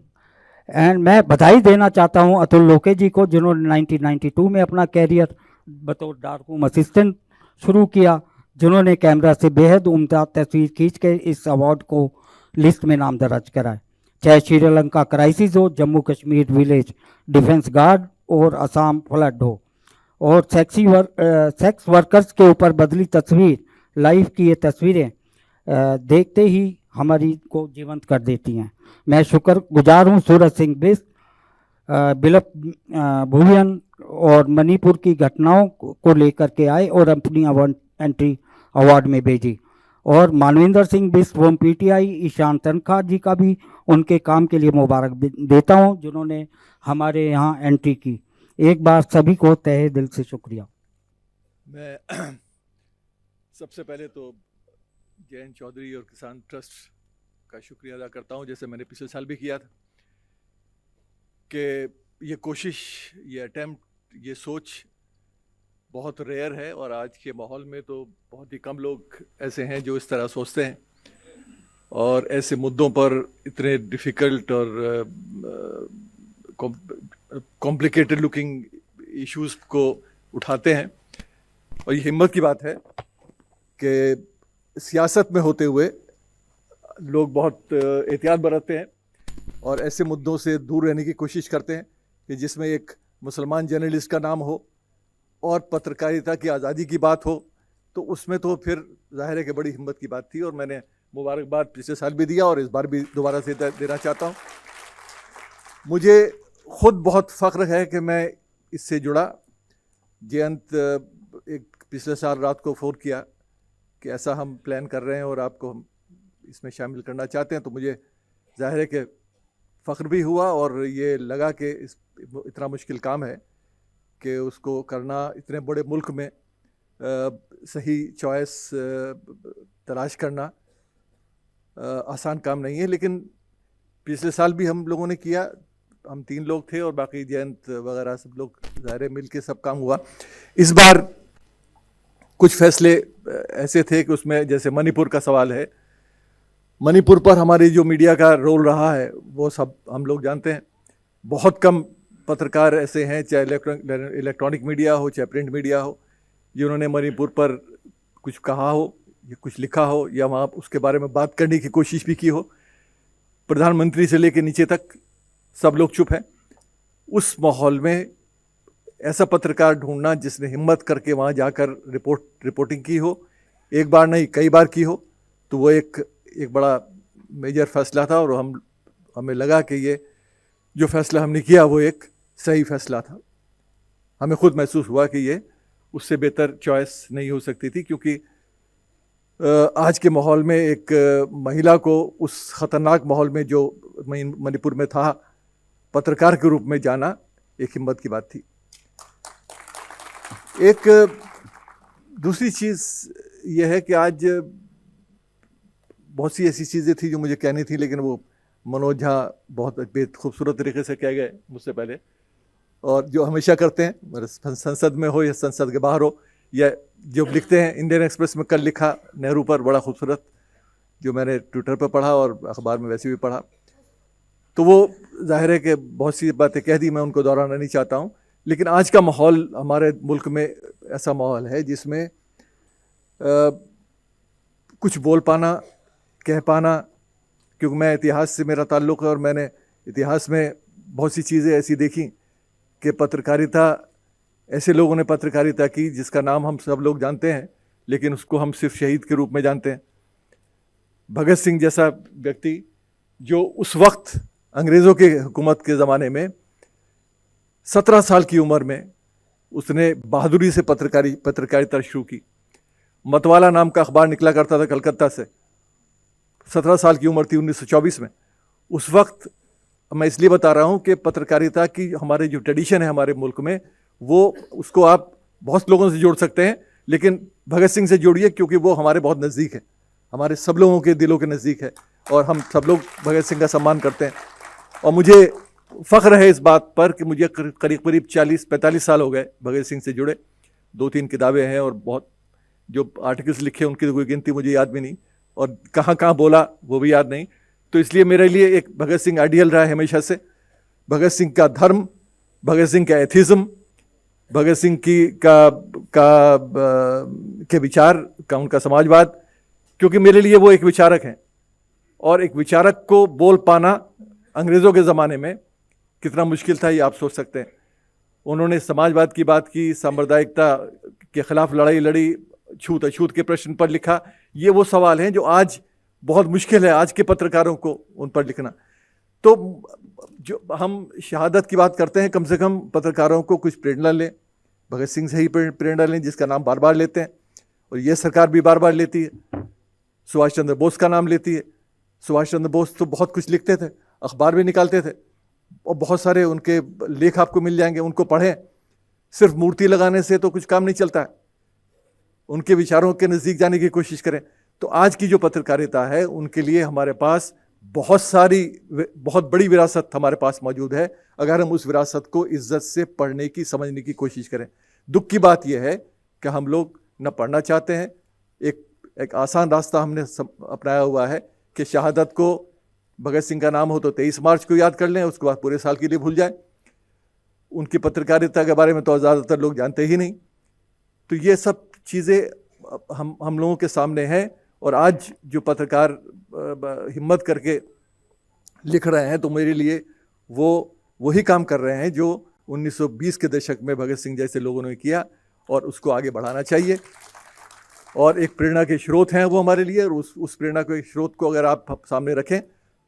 And मैं बधाई देना चाहता हूं अतुल लोके जी को, जिन्होंने 1992 में अपना कैरियर बतौर डार्क रूम असिस्टेंट शुरू किया, जिन्होंने कैमरा से बेहद उम्दा तस्वीर खींच के इस अवार्ड को लिस्ट में नाम दर्ज कराए। चाहे श्रीलंका क्राइसिस हो, Jammu Kashmir village defence guard और असम फ्लड हो, और सेक्स वर्कर्स के ऊपर बदली तस्वीर, लाइव की ये तस्वीरें देखते ही हमारी को जीवंत कर देती हैं। मैं शुक्रगुजार हूँ सूरज सिंह बिष्ट, बिलप भुवियन और मणिपुर की घटनाओं को लेकर के आए और अपनी एंट्री अवार्ड में भेजी, और मानविंदर सिंह बिष्ट फ्रॉम पीटीआई, ईशान तनखा जी का भी उनके काम के लिए मुबारक देता हूं, जिन्होंने हमारे यहाँ एंट्री की। एक बार सभी को तहे दिल से शुक्रिया। मैं सबसे पहले तो जयंत चौधरी और किसान ट्रस्ट का शुक्रिया अदा करता हूं, जैसे मैंने पिछले साल भी किया था, कि ये कोशिश, ये अटेम्प्ट, ये सोच बहुत रेयर है, और आज के माहौल में तो बहुत ही कम लोग ऐसे हैं जो इस तरह सोचते हैं और ऐसे मुद्दों पर इतने डिफ़िकल्ट और कॉम्प्लिकेटेड लुकिंग इश्यूज़ को उठाते हैं। और ये हिम्मत की बात है कि सियासत में होते हुए लोग बहुत एहतियात बरतते हैं और ऐसे मुद्दों से दूर रहने की कोशिश करते हैं कि जिसमें एक मुसलमान जर्नलिस्ट का नाम हो और पत्रकारिता की आज़ादी की बात हो, तो उसमें तो फिर जाहिर है कि बड़ी हिम्मत की बात थी। और मैंने मुबारकबाद पिछले साल भी दिया और इस बार भी दोबारा से देना चाहता हूँ। मुझे ख़ुद बहुत फ़ख्र है कि मैं इससे जुड़ा। जयंत एक पिछले साल रात को फ़ोन किया कि ऐसा हम प्लान कर रहे हैं और आपको हम इसमें शामिल करना चाहते हैं, तो मुझे जाहिर है कि फ़ख्र भी हुआ और ये लगा कि इतना मुश्किल काम है कि उसको करना इतने बड़े मुल्क में सही चॉइस तलाश करना आसान काम नहीं है। लेकिन पिछले साल भी हम लोगों ने किया, हम 3 लोग थे और बाकी जयंत वगैरह सब लोग ज़ाहिर मिल के सब काम हुआ। इस बार कुछ फैसले ऐसे थे कि उसमें जैसे मणिपुर का सवाल है, मणिपुर पर हमारी जो मीडिया का रोल रहा है वो सब हम लोग जानते हैं। बहुत कम पत्रकार ऐसे हैं, चाहे इलेक्ट्रॉनिक मीडिया हो चाहे प्रिंट मीडिया हो, जिन्होंने मणिपुर पर कुछ कहा हो या कुछ लिखा हो या वहाँ उसके बारे में बात करने की कोशिश भी की हो। प्रधानमंत्री से लेकर नीचे तक सब लोग चुप हैं। उस माहौल में ऐसा पत्रकार ढूंढना जिसने हिम्मत करके वहाँ जाकर रिपोर्टिंग की हो, एक बार नहीं कई बार की हो, तो वो एक बड़ा मेजर फैसला था। और हमें लगा कि ये जो फैसला हमने किया वो एक सही फैसला था। हमें खुद महसूस हुआ कि ये उससे बेहतर चॉइस नहीं हो सकती थी, क्योंकि आज के माहौल में एक महिला को उस ख़तरनाक माहौल में जो मणिपुर में था, पत्रकार के रूप में जाना एक हिम्मत की बात थी। एक दूसरी चीज़ यह है कि आज बहुत सी ऐसी चीज़ें थी जो मुझे कहनी थी, लेकिन वो मनोज झा बहुत खूबसूरत तरीके से कह गए मुझसे पहले, और जो हमेशा करते हैं, संसद में हो या संसद के बाहर हो, या जो लिखते हैं। इंडियन एक्सप्रेस में कल लिखा नेहरू पर, बड़ा खूबसूरत, जो मैंने ट्विटर पर पढ़ा और अखबार में वैसे भी पढ़ा। तो वो जाहिर है कि बहुत सी बातें कह दी, मैं उनको दोहराना नहीं चाहता हूँ। लेकिन आज का माहौल हमारे मुल्क में ऐसा माहौल है जिसमें कुछ बोल पाना, कह पाना, क्योंकि मैं इतिहास से मेरा ताल्लुक़ है और मैंने इतिहास में बहुत सी चीज़ें ऐसी देखी कि पत्रकारिता, ऐसे लोगों ने पत्रकारिता की जिसका नाम हम सब लोग जानते हैं, लेकिन उसको हम सिर्फ शहीद के रूप में जानते हैं। भगत सिंह जैसा व्यक्ति जो उस वक्त अंग्रेज़ों के हुकूमत के ज़माने में 17 साल की उम्र में उसने बहादुरी से पत्रकारिता शुरू की। मतवाला नाम का अखबार निकला करता था कलकत्ता से, 17 साल की उम्र थी 1924 में। उस वक्त मैं इसलिए बता रहा हूँ कि पत्रकारिता की हमारे जो ट्रेडिशन है हमारे मुल्क में, वो उसको आप बहुत लोगों से जोड़ सकते हैं, लेकिन भगत सिंह से जोड़िए क्योंकि वो हमारे बहुत नज़दीक है, हमारे सब लोगों के दिलों के नज़दीक है, और हम सब लोग भगत सिंह का सम्मान करते हैं। और मुझे फ़ख्र है इस बात पर कि मुझे करीब 40-45 साल हो गए भगत सिंह से जुड़े। 2-3 किताबें हैं और बहुत जो आर्टिकल्स लिखे उनकी तो कोई गिनती मुझे याद भी नहीं, और कहाँ कहाँ बोला वो भी याद नहीं। तो इसलिए मेरे लिए एक भगत सिंह आइडियल रहा है हमेशा से। भगत सिंह का धर्म, भगत सिंह का एथिज़म, भगत सिंह के विचार का, उनका समाजवाद, क्योंकि मेरे लिए वो एक विचारक हैं, और एक विचारक को बोल पाना अंग्रेज़ों के ज़माने में कितना मुश्किल था ये आप सोच सकते हैं। उन्होंने समाजवाद की बात की, सांप्रदायिकता के ख़िलाफ़ लड़ाई लड़ी, छूत अछूत के प्रश्न पर लिखा। ये वो सवाल हैं जो आज बहुत मुश्किल है आज के पत्रकारों को उन पर लिखना। तो जो हम शहादत की बात करते हैं, कम से कम पत्रकारों को कुछ प्रेरणा लें, भगत सिंह से ही प्रेरणा लें जिसका नाम बार बार लेते हैं, और ये सरकार भी बार बार लेती है। सुभाष चंद्र बोस का नाम लेती है। सुभाष चंद्र बोस तो बहुत कुछ लिखते थे, अखबार भी निकालते थे, और बहुत सारे उनके लेख आपको मिल जाएंगे, उनको पढ़ें। सिर्फ मूर्ति लगाने से तो कुछ काम नहीं चलता है, उनके विचारों के नज़दीक जाने की कोशिश करें। तो आज की जो पत्रकारिता है उनके लिए हमारे पास बहुत बड़ी विरासत हमारे पास मौजूद है, अगर हम उस विरासत को इज्जत से पढ़ने की, समझने की कोशिश करें। दुख की बात यह है कि हम लोग न पढ़ना चाहते हैं। एक आसान रास्ता हमने अपनाया हुआ है कि शहादत को, भगत सिंह का नाम हो तो 23 मार्च को याद कर लें, उसके बाद पूरे साल के लिए भूल जाएं। उनकी पत्रकारिता के बारे में तो ज़्यादातर लोग जानते ही नहीं। तो ये सब चीज़ें हम लोगों के सामने हैं, और आज जो पत्रकार हिम्मत करके लिख रहे हैं तो मेरे लिए वो वही काम कर रहे हैं जो 1920 के दशक में भगत सिंह जैसे लोगों ने किया, और उसको आगे बढ़ाना चाहिए। और एक प्रेरणा के स्रोत हैं वो हमारे लिए, और उस प्रेरणा के स्रोत को अगर आप सामने रखें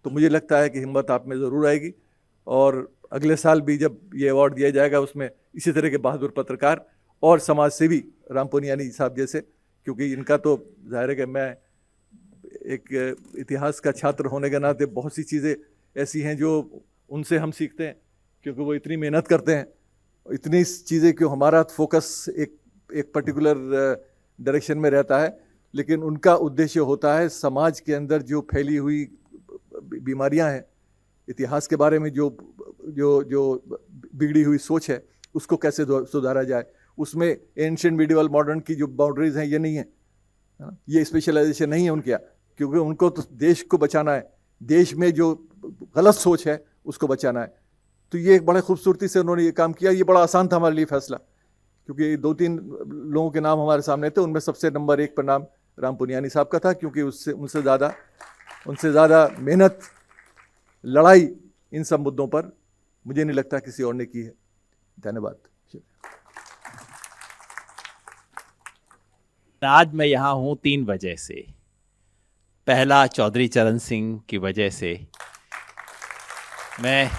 तो मुझे लगता है कि हिम्मत आप में ज़रूर आएगी। और अगले साल भी जब ये अवार्ड दिया जाएगा उसमें इसी तरह के बहादुर पत्रकार और समाज सेवी राम पुनियानी साहब जैसे, क्योंकि इनका तो जाहिर है कि मैं एक इतिहास का छात्र होने के नाते बहुत सी चीज़ें ऐसी हैं जो उनसे हम सीखते हैं, क्योंकि वो इतनी मेहनत करते हैं, इतनी चीज़ें कि हमारा फोकस एक पर्टिकुलर डायरेक्शन में रहता है, लेकिन उनका उद्देश्य होता है समाज के अंदर जो फैली हुई बीमारियां हैं, इतिहास के बारे में जो बिगड़ी हुई सोच है उसको कैसे सुधारा जाए। उसमें एंशिएंट मिडिवल मॉडर्न की जो बाउंड्रीज हैं ये नहीं है, ये स्पेशलाइजेशन नहीं है उनके यहाँ, क्योंकि उनको तो देश को बचाना है, देश में जो गलत सोच है उसको बचाना है। तो ये एक बड़े खूबसूरती से उन्होंने ये काम किया। ये बड़ा आसान था हमारे लिए फैसला, क्योंकि 2-3 लोगों के नाम हमारे सामने थे, उनमें सबसे नंबर 1 पर नाम राम पुनियानी साहब का था, क्योंकि उनसे ज़्यादा मेहनत, लड़ाई इन सब मुद्दों पर मुझे नहीं लगता किसी और ने की है। धन्यवाद। आज मैं यहाँ हूँ 3 वजह से। पहला, चौधरी चरण सिंह की वजह से। मैं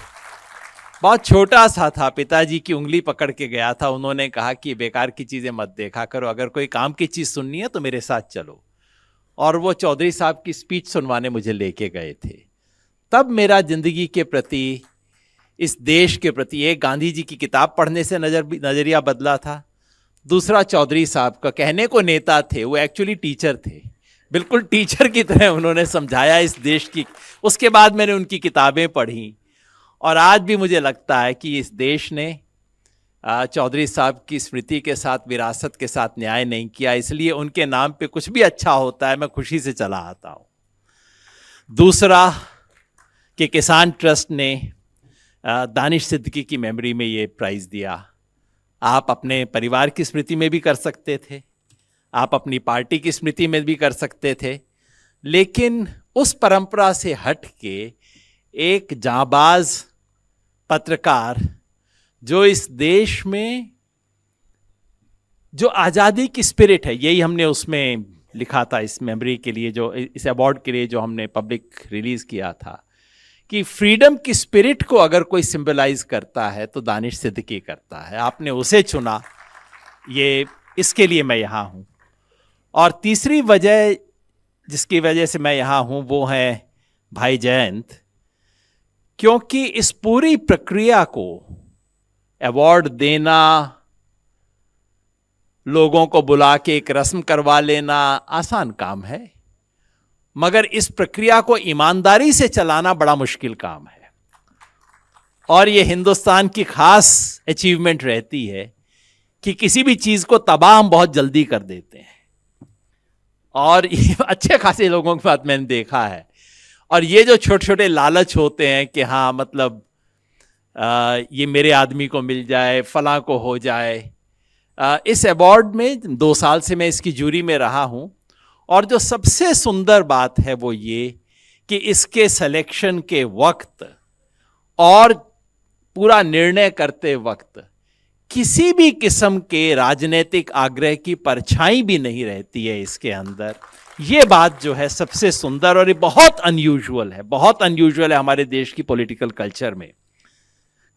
बहुत छोटा सा था, पिताजी की उंगली पकड़ के गया था, उन्होंने कहा कि बेकार की चीज़ें मत देखा करो, अगर कोई काम की चीज़ सुननी है तो मेरे साथ चलो। और वो चौधरी साहब की स्पीच सुनवाने मुझे लेके गए थे। तब मेरा ज़िंदगी के प्रति, इस देश के प्रति, एक गांधी जी की किताब पढ़ने से नज़रिया बदला था। दूसरा चौधरी साहब का, कहने को नेता थे, वो एक्चुअली टीचर थे, बिल्कुल टीचर की तरह उन्होंने समझाया इस देश की। उसके बाद मैंने उनकी किताबें पढ़ी और आज भी मुझे लगता है कि इस देश ने चौधरी साहब की स्मृति के साथ, विरासत के साथ न्याय नहीं किया, इसलिए उनके नाम पे कुछ भी अच्छा होता है मैं खुशी से चला आता हूँ। दूसरा कि किसान ट्रस्ट ने दानिश सिद्दीकी की मेमोरी में ये प्राइज़ दिया। आप अपने परिवार की स्मृति में भी कर सकते थे, आप अपनी पार्टी की स्मृति में भी कर सकते थे, लेकिन उस परंपरा से हट के एक जांबाज पत्रकार जो इस देश में जो आज़ादी की स्पिरिट है, यही हमने उसमें लिखा था इस मेमोरी के लिए, जो इस अवार्ड के लिए जो हमने पब्लिक रिलीज किया था, कि फ्रीडम की स्पिरिट को अगर कोई सिंबलाइज करता है तो दानिश सिद्दीकी करता है। आपने उसे चुना, ये इसके लिए मैं यहाँ हूँ। और तीसरी वजह जिसकी वजह से मैं यहाँ हूँ वो है भाई जयंत, क्योंकि इस पूरी प्रक्रिया को अवार्ड देना, लोगों को बुला के एक रस्म करवा लेना आसान काम है, मगर इस प्रक्रिया को ईमानदारी से चलाना बड़ा मुश्किल काम है। और ये हिंदुस्तान की खास अचीवमेंट रहती है कि किसी भी चीज को तबाह हम बहुत जल्दी कर देते हैं, और ये अच्छे खासे लोगों के साथ मैंने देखा है। और ये जो छोटे छोटे लालच होते हैं कि हाँ मतलब ये मेरे आदमी को मिल जाए, फलां को हो जाए। इस अवार्ड में 2 साल से मैं इसकी जूरी में रहा हूँ, और जो सबसे सुंदर बात है वो ये कि इसके सिलेक्शन के वक्त और पूरा निर्णय करते वक्त किसी भी किस्म के राजनीतिक आग्रह की परछाई भी नहीं रहती है इसके अंदर। ये बात जो है सबसे सुंदर, और ये बहुत अनयूजुअल है, बहुत अनयूजुअल है हमारे देश की पॉलिटिकल कल्चर में।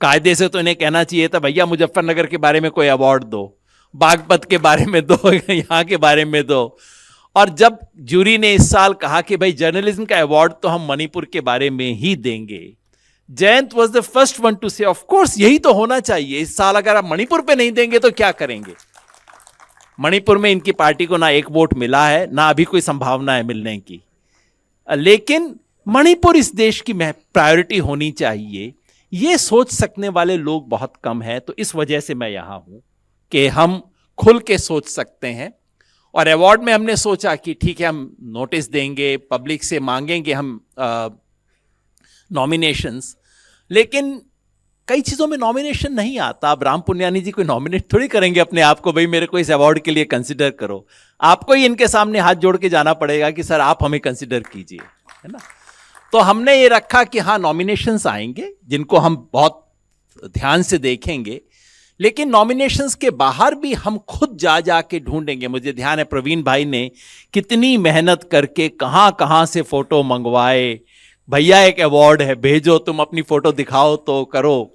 कायदे से तो इन्हें कहना चाहिए था भैया मुजफ्फरनगर के बारे में कोई अवार्ड दो, बागपत के बारे में दो, यहाँ के बारे में दो। और जब जूरी ने इस साल कहा कि भाई जर्नलिज्म का अवार्ड तो हम मणिपुर के बारे में ही देंगे, Jayant was the first one two से ऑफ कोर्स यही तो होना चाहिए। इस साल अगर आप मणिपुर पे नहीं देंगे तो क्या करेंगे? मणिपुर में इनकी पार्टी को ना एक वोट मिला है, ना अभी कोई संभावना है मिलने की, लेकिन मणिपुर इस देश की प्रायोरिटी होनी चाहिए, ये सोच सकने वाले लोग बहुत कम हैं। तो इस वजह से मैं यहां हूं कि हम खुल के सोच सकते हैं। और अवार्ड में हमने सोचा कि ठीक है हम नोटिस देंगे, पब्लिक से मांगेंगे हम नॉमिनेशंस, लेकिन कई चीज़ों में नॉमिनेशन नहीं आता। अब राम पुनियानी जी कोई नॉमिनेट थोड़ी करेंगे अपने आप को, भाई मेरे को इस अवार्ड के लिए कंसिडर करो। आपको ही इनके सामने हाथ जोड़ के जाना पड़ेगा कि सर आप हमें कंसिडर कीजिए, है ना। तो हमने ये रखा कि हाँ नॉमिनेशंस आएंगे जिनको हम बहुत ध्यान से देखेंगे, लेकिन नॉमिनेशंस के बाहर भी हम खुद जा जा के ढूंढेंगे। मुझे ध्यान है प्रवीण भाई ने कितनी मेहनत करके कहाँ कहाँ से फोटो मंगवाए, भैया एक अवार्ड है भेजो, तुम अपनी फोटो दिखाओ तो करो।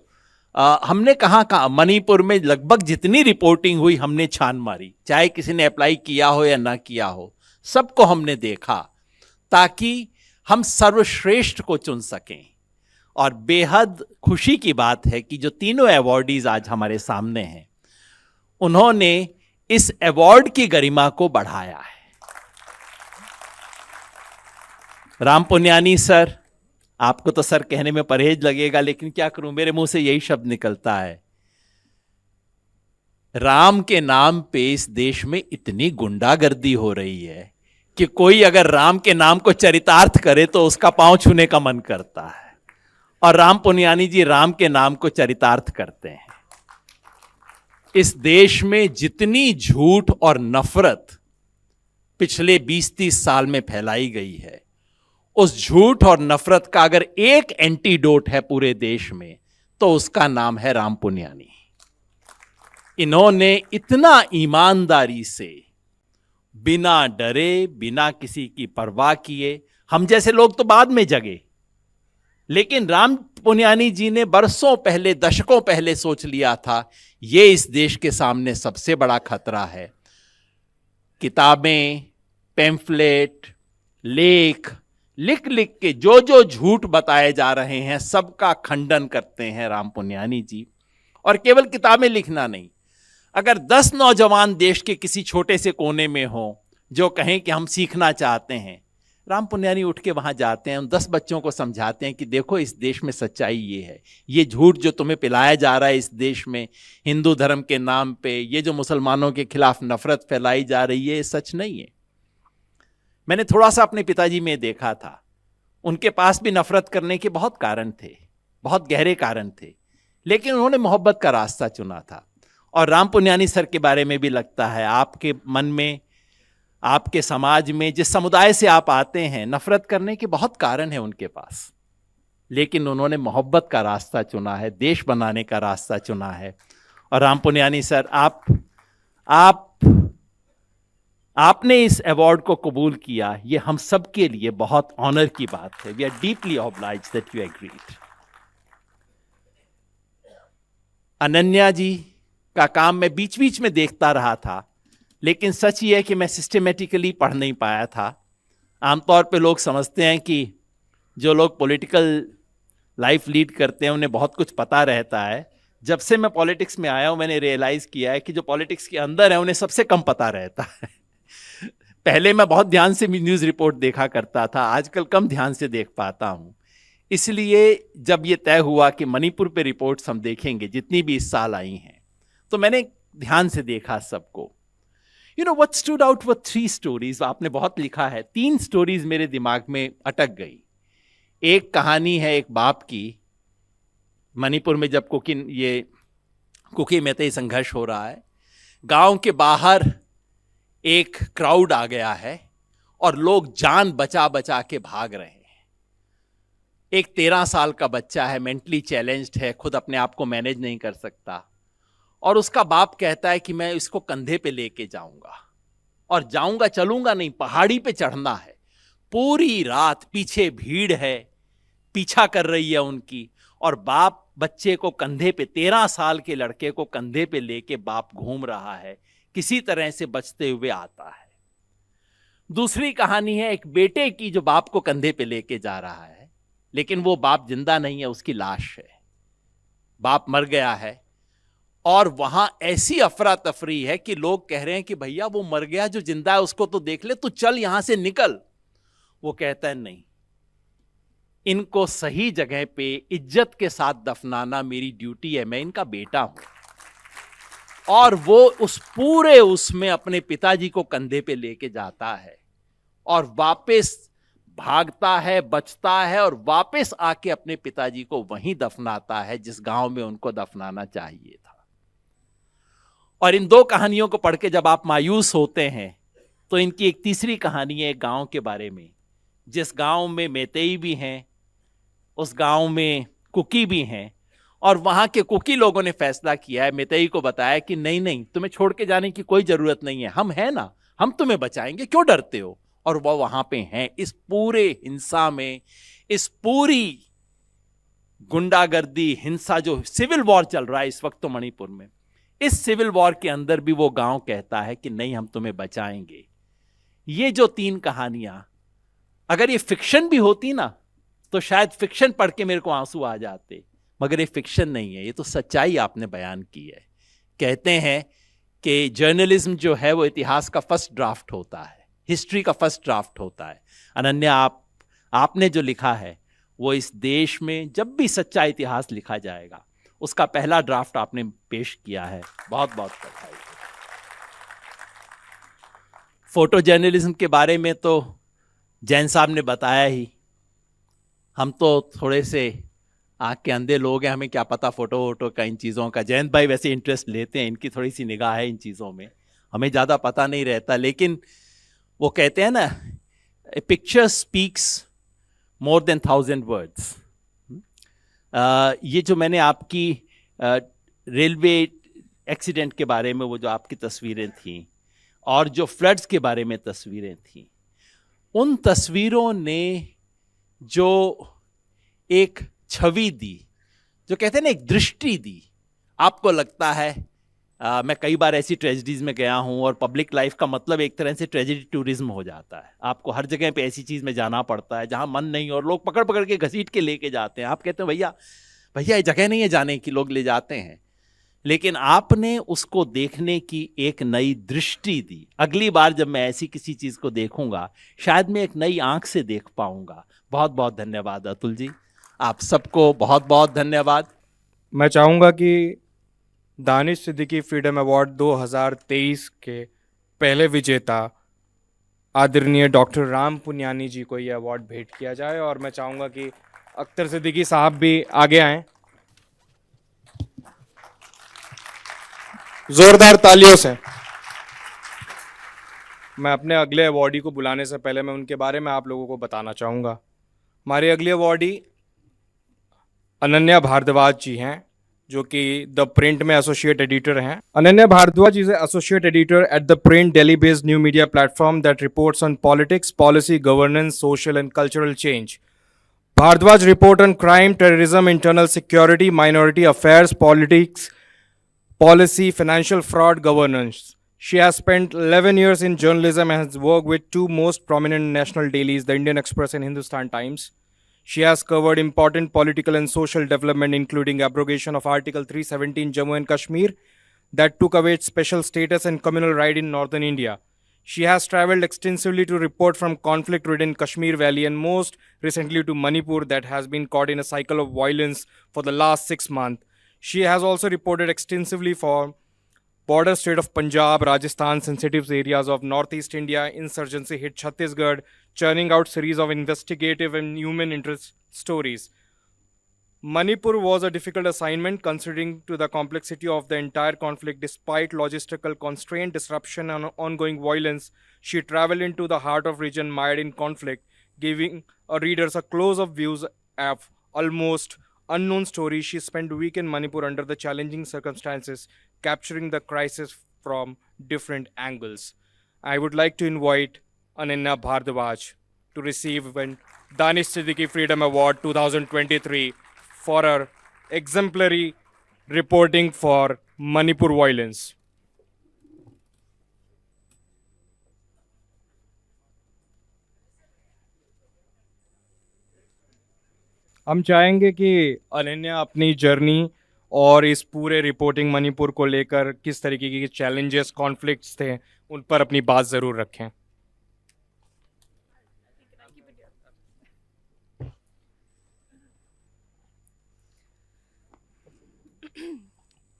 हमने कहाँ कहाँ, मणिपुर में लगभग जितनी रिपोर्टिंग हुई हमने छान मारी, चाहे किसी ने अप्लाई किया हो या ना किया हो, सबको हमने देखा ताकि हम सर्वश्रेष्ठ को चुन सकें। और बेहद खुशी की बात है कि जो तीनों अवॉर्डीज आज हमारे सामने हैं, उन्होंने इस अवार्ड की गरिमा को बढ़ाया है। राम पुनियानी सर, आपको तो सर कहने में परहेज लगेगा, लेकिन क्या करूं, मेरे मुंह से यही शब्द निकलता है। राम के नाम पे इस देश में इतनी गुंडागर्दी हो रही है कि कोई अगर राम के नाम को चरितार्थ करे तो उसका पांव छूने का मन करता है, और राम पुनियानी जी राम के नाम को चरितार्थ करते हैं। इस देश में जितनी झूठ और नफरत पिछले 20-30 साल में फैलाई गई है, उस झूठ और नफरत का अगर एक एंटीडोट है पूरे देश में तो उसका नाम है राम पुनियानी। इन्होंने इतना ईमानदारी से, बिना डरे, बिना किसी की परवाह किए, हम जैसे लोग तो बाद में जगे, लेकिन राम पुनियानी जी ने बरसों पहले, दशकों पहले सोच लिया था ये इस देश के सामने सबसे बड़ा खतरा है। किताबें, पैम्फलेट, लेख लिख लिख के जो जो झूठ बताए जा रहे हैं सबका खंडन करते हैं राम पुनियानी जी। और केवल किताबें लिखना नहीं, अगर 10 नौजवान देश के किसी छोटे से कोने में हो जो कहें कि हम सीखना चाहते हैं, राम पुनियानी उठ के वहां जाते हैं, उन 10 बच्चों को समझाते हैं कि देखो इस देश में सच्चाई ये है, ये झूठ जो तुम्हें पिलाया जा रहा है इस देश में हिंदू धर्म के नाम पे, ये जो मुसलमानों के खिलाफ नफरत फैलाई जा रही है, ये सच नहीं है। मैंने थोड़ा सा अपने पिताजी में देखा था, उनके पास भी नफरत करने के बहुत कारण थे, बहुत गहरे कारण थे, लेकिन उन्होंने मोहब्बत का रास्ता चुना था। और राम पुनियानी सर के बारे में भी लगता है आपके मन में, आपके समाज में, जिस समुदाय से आप आते हैं, नफरत करने के बहुत कारण है उनके पास, लेकिन उन्होंने मोहब्बत का रास्ता चुना है, देश बनाने का रास्ता चुना है। और राम पुनियानी सर, आपने इस अवार्ड को कबूल किया, ये हम सब के लिए बहुत ऑनर की बात है। We are deeply obliged that you agreed. Ananya ji का काम मैं बीच बीच में देखता रहा था, लेकिन सच ये है कि मैं सिस्टमेटिकली पढ़ नहीं पाया था। आमतौर पे लोग समझते हैं कि जो लोग पॉलिटिकल लाइफ लीड करते हैं उन्हें बहुत कुछ पता रहता है। जब से मैं पॉलिटिक्स में आया हूं, मैंने रियलाइज किया है कि जो पॉलिटिक्स के अंदर है उन्हें सबसे कम पता रहता है। पहले मैं बहुत ध्यान से न्यूज़ रिपोर्ट देखा करता था, आजकल कम ध्यान से देख पाता हूं। इसलिए जब ये तय हुआ कि मणिपुर पे रिपोर्ट्स हम देखेंगे, जितनी भी इस साल आई हैं, तो मैंने ध्यान से देखा सबको। You know what stood out were 3 stories. आपने बहुत लिखा है, 3 स्टोरीज मेरे दिमाग में अटक गई। एक कहानी है एक बाप की, मणिपुर में जब कुकी मेते संघर्ष हो रहा है, गांव के बाहर एक क्राउड आ गया है और लोग जान बचा बचा के भाग रहे हैं। एक 13 साल का बच्चा है, मेंटली चैलेंज्ड है, खुद अपने आप को मैनेज नहीं कर सकता, और उसका बाप कहता है कि मैं इसको कंधे पे लेके जाऊंगा, और जाऊंगा, चलूंगा नहीं, पहाड़ी पे चढ़ना है। पूरी रात पीछे भीड़ है, पीछा कर रही है उनकी, और बाप बच्चे को कंधे पे, 13 साल के लड़के को कंधे पे लेके बाप घूम रहा है, किसी तरह से बचते हुए आता है। दूसरी कहानी है एक बेटे की जो बाप को कंधे पे लेके जा रहा है, लेकिन वो बाप जिंदा नहीं है, उसकी लाश है, बाप मर गया है। और वहां ऐसी अफरा तफरी है कि लोग कह रहे हैं कि भैया वो मर गया, जो जिंदा है उसको तो देख ले, तू चल यहां से निकल। वो कहता है नहीं, इनको सही जगह पे इज्जत के साथ दफनाना मेरी ड्यूटी है, मैं इनका बेटा हूं। और वो उसमें अपने पिताजी को कंधे पे लेके जाता है और वापस भागता है, बचता है, और वापस आके अपने पिताजी को वहीं दफनाता है जिस गांव में उनको दफनाना चाहिए था। और इन 2 कहानियों को पढ़ के जब आप मायूस होते हैं, तो इनकी एक तीसरी कहानी है एक गांव के बारे में, जिस गांव में मेतेई भी हैं, उस गांव में कुकी भी हैं, और वहां के कुकी लोगों ने फैसला किया है, मेतेई को बताया कि नहीं नहीं, तुम्हें छोड़ के जाने की कोई जरूरत नहीं है, हम हैं ना, हम तुम्हें बचाएंगे, क्यों डरते हो। और वो वहां पे हैं। इस पूरे हिंसा में, इस पूरी गुंडागर्दी हिंसा, जो सिविल वॉर चल रहा है इस वक्त तो मणिपुर में, इस सिविल वॉर के अंदर भी वो गांव कहता है कि नहीं, हम तुम्हें बचाएंगे। ये जो 3 कहानियां, अगर ये फिक्शन भी होती ना, तो शायद फिक्शन पढ़ के मेरे को आंसू आ जाते, मगर ये फिक्शन नहीं है, ये तो सच्चाई आपने बयान की है। कहते हैं कि जर्नलिज्म जो है वो इतिहास का फर्स्ट ड्राफ्ट होता है, हिस्ट्री का फर्स्ट ड्राफ्ट होता है। अनन्या, आपने जो लिखा है वो इस देश में जब भी सच्चा इतिहास लिखा जाएगा, उसका पहला ड्राफ्ट आपने पेश किया है, बहुत बहुत बधाई। फोटो जर्नलिज्म के बारे में तो जैन साहब ने बताया ही, हम तो थोड़े से आँख के अंधे लोग हैं, हमें क्या पता फोटो वोटो का, इन चीज़ों का। जयंत भाई वैसे इंटरेस्ट लेते हैं, इनकी थोड़ी सी निगाह है इन चीज़ों में, हमें ज़्यादा पता नहीं रहता। लेकिन वो कहते हैं ना, a picture speaks more than 1000 words. ये जो मैंने आपकी रेलवे एक्सीडेंट के बारे में वो जो आपकी तस्वीरें थीं, और जो फ्लड्स के बारे में तस्वीरें थीं, उन तस्वीरों ने जो एक छवि दी, जो कहते हैं ना एक दृष्टि दी, आपको लगता है मैं कई बार ऐसी ट्रेजेडीज में गया हूं, और पब्लिक लाइफ का मतलब एक तरह से ट्रेजेडी टूरिज्म हो जाता है। आपको हर जगह पे ऐसी चीज़ में जाना पड़ता है जहां मन नहीं, और लोग पकड़ पकड़ के घसीट के लेके जाते हैं। आप कहते हैं भैया भैया ये जगह नहीं है जाने की, लोग ले जाते हैं। लेकिन आपने उसको देखने की एक नई दृष्टि दी। अगली बार जब मैं ऐसी किसी चीज को देखूंगा शायद मैं एक नई आंख से देख पाऊंगा। बहुत बहुत धन्यवाद अतुल जी, आप सबको बहुत बहुत धन्यवाद। मैं चाहूँगा कि दानिश सिद्दीकी फ्रीडम अवार्ड 2023 के पहले विजेता आदरणीय डॉक्टर राम पुनियानी जी को ये अवार्ड भेंट किया जाए, और मैं चाहूँगा कि अख्तर सिद्दीकी साहब भी आगे आएं। जोरदार तालियों से। मैं अपने अगले अवार्डी को बुलाने से पहले मैं उनके बारे में आप लोगों को बताना चाहूँगा। हमारे अगले अवार्डी अनन्या भारद्वाज जी हैं, जो कि द प्रिंट में एसोसिएट एडिटर हैं। Ananya Bhardwaj is associate editor at the Print Delhi based new media platform that reports on politics, policy, governance, social and cultural change. Bhardwaj report on crime, terrorism, internal security, minority affairs, politics, policy, financial fraud, governance. She has spent 11 years in journalism and has worked with two most prominent national dailies, the Indian Express and Hindustan Times. She has covered important political and social development, including abrogation of Article 370 in Jammu and Kashmir that took away its special status and communal right in northern India. She has traveled extensively to report from conflict-ridden Kashmir Valley and most recently to Manipur that has been caught in a cycle of violence for the last 6 months. She has also reported extensively for border state of Punjab, Rajasthan, sensitive areas of Northeast India, insurgency hit Chhattisgarh, churning out series of investigative and human interest stories. Manipur was a difficult assignment considering to the complexity of the entire conflict. Despite logistical constraint, disruption and ongoing violence, she traveled into the heart of region mired in conflict, giving readers a close-up views of almost unknown stories. She spent a week in Manipur under the challenging circumstances, capturing the crisis from different angles. I would like to invite Ananya Bhardwaj to receive the Danish Siddiqui Freedom Award 2023 for her exemplary reporting for Manipur violence. हम चाहेंगे कि अनन्या अपनी journey और इस पूरे reporting Manipur को लेकर किस तरीके के चैलेंजेस, कॉन्फ्लिक्ट्स थे, उन पर अपनी बात ज़रूर रखें।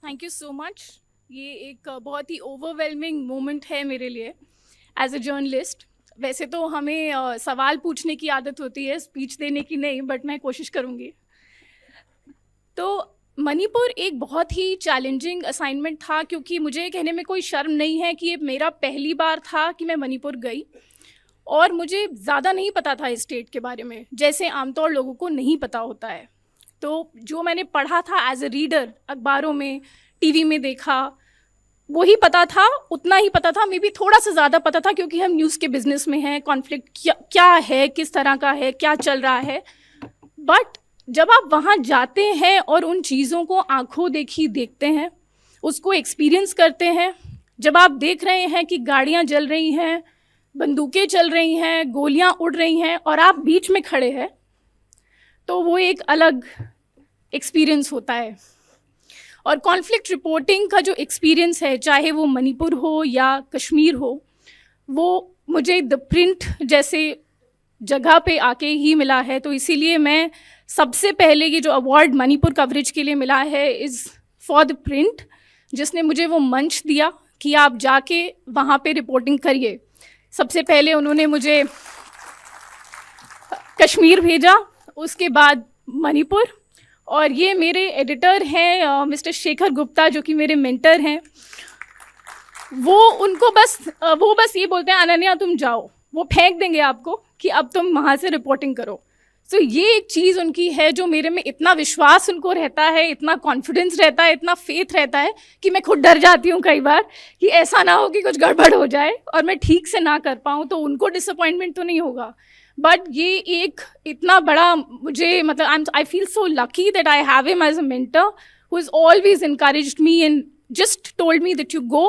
Thank you so much. ये एक बहुत ही ओवरवेलमिंग मोमेंट है मेरे लिए एज अ जर्नलिस्ट। वैसे तो हमें सवाल पूछने की आदत होती है, स्पीच देने की नहीं, बट मैं कोशिश करूँगी। तो मणिपुर एक बहुत ही चैलेंजिंग असाइनमेंट था, क्योंकि मुझे कहने में कोई शर्म नहीं है कि ये मेरा पहली बार था कि मैं मणिपुर गई, और मुझे ज़्यादा नहीं पता था इस स्टेट के बारे में, जैसे आमतौर लोगों को नहीं पता होता है। तो जो मैंने पढ़ा था एज अ रीडर, अखबारों में, टीवी में देखा, वही पता था, उतना ही पता था, मे बी थोड़ा सा ज़्यादा पता था, क्योंकि हम न्यूज़ के बिजनेस में हैं। कॉन्फ्लिक्ट क्या है, किस तरह का है, क्या चल रहा है। बट जब आप वहाँ जाते हैं और उन चीज़ों को आंखों देखी देखते हैं, उसको एक्सपीरियंस करते हैं, जब आप देख रहे हैं कि गाड़ियाँ जल रही हैं, बंदूकें चल रही हैं, गोलियाँ उड़ रही हैं, और आप बीच में खड़े हैं, तो वो एक अलग एक्सपीरियंस होता है। और कॉन्फ्लिक्ट रिपोर्टिंग का जो एक्सपीरियंस है, चाहे वो मणिपुर हो या कश्मीर हो, वो मुझे द प्रिंट जैसे जगह पे आके ही मिला है। तो इसीलिए मैं सबसे पहले ये जो अवार्ड मणिपुर कवरेज के लिए मिला है इज़ फॉर द प्रिंट, जिसने मुझे वो मंच दिया कि आप जाके वहाँ पे रिपोर्टिंग करिए। सबसे पहले उन्होंने मुझे कश्मीर भेजा, उसके बाद मणिपुर, और ये मेरे एडिटर हैं मिस्टर शेखर गुप्ता, जो कि मेरे मेंटर हैं। वो बस ये बोलते हैं, अनन्या तुम जाओ, वो फेंक देंगे आपको कि अब तुम वहाँ से रिपोर्टिंग करो। सो ये एक चीज़ उनकी है जो मेरे में इतना विश्वास उनको रहता है, इतना कॉन्फिडेंस रहता है, इतना फेथ रहता है कि मैं खुद डर जाती हूँ कई बार कि ऐसा ना हो कि कुछ गड़बड़ हो जाए और मैं ठीक से ना कर पाऊँ, तो उनको डिसअपॉइंटमेंट तो नहीं होगा। बट ये एक इतना बड़ा मुझे, मतलब I feel so lucky that I have him as a mentor who is always encouraged me and just told me that you go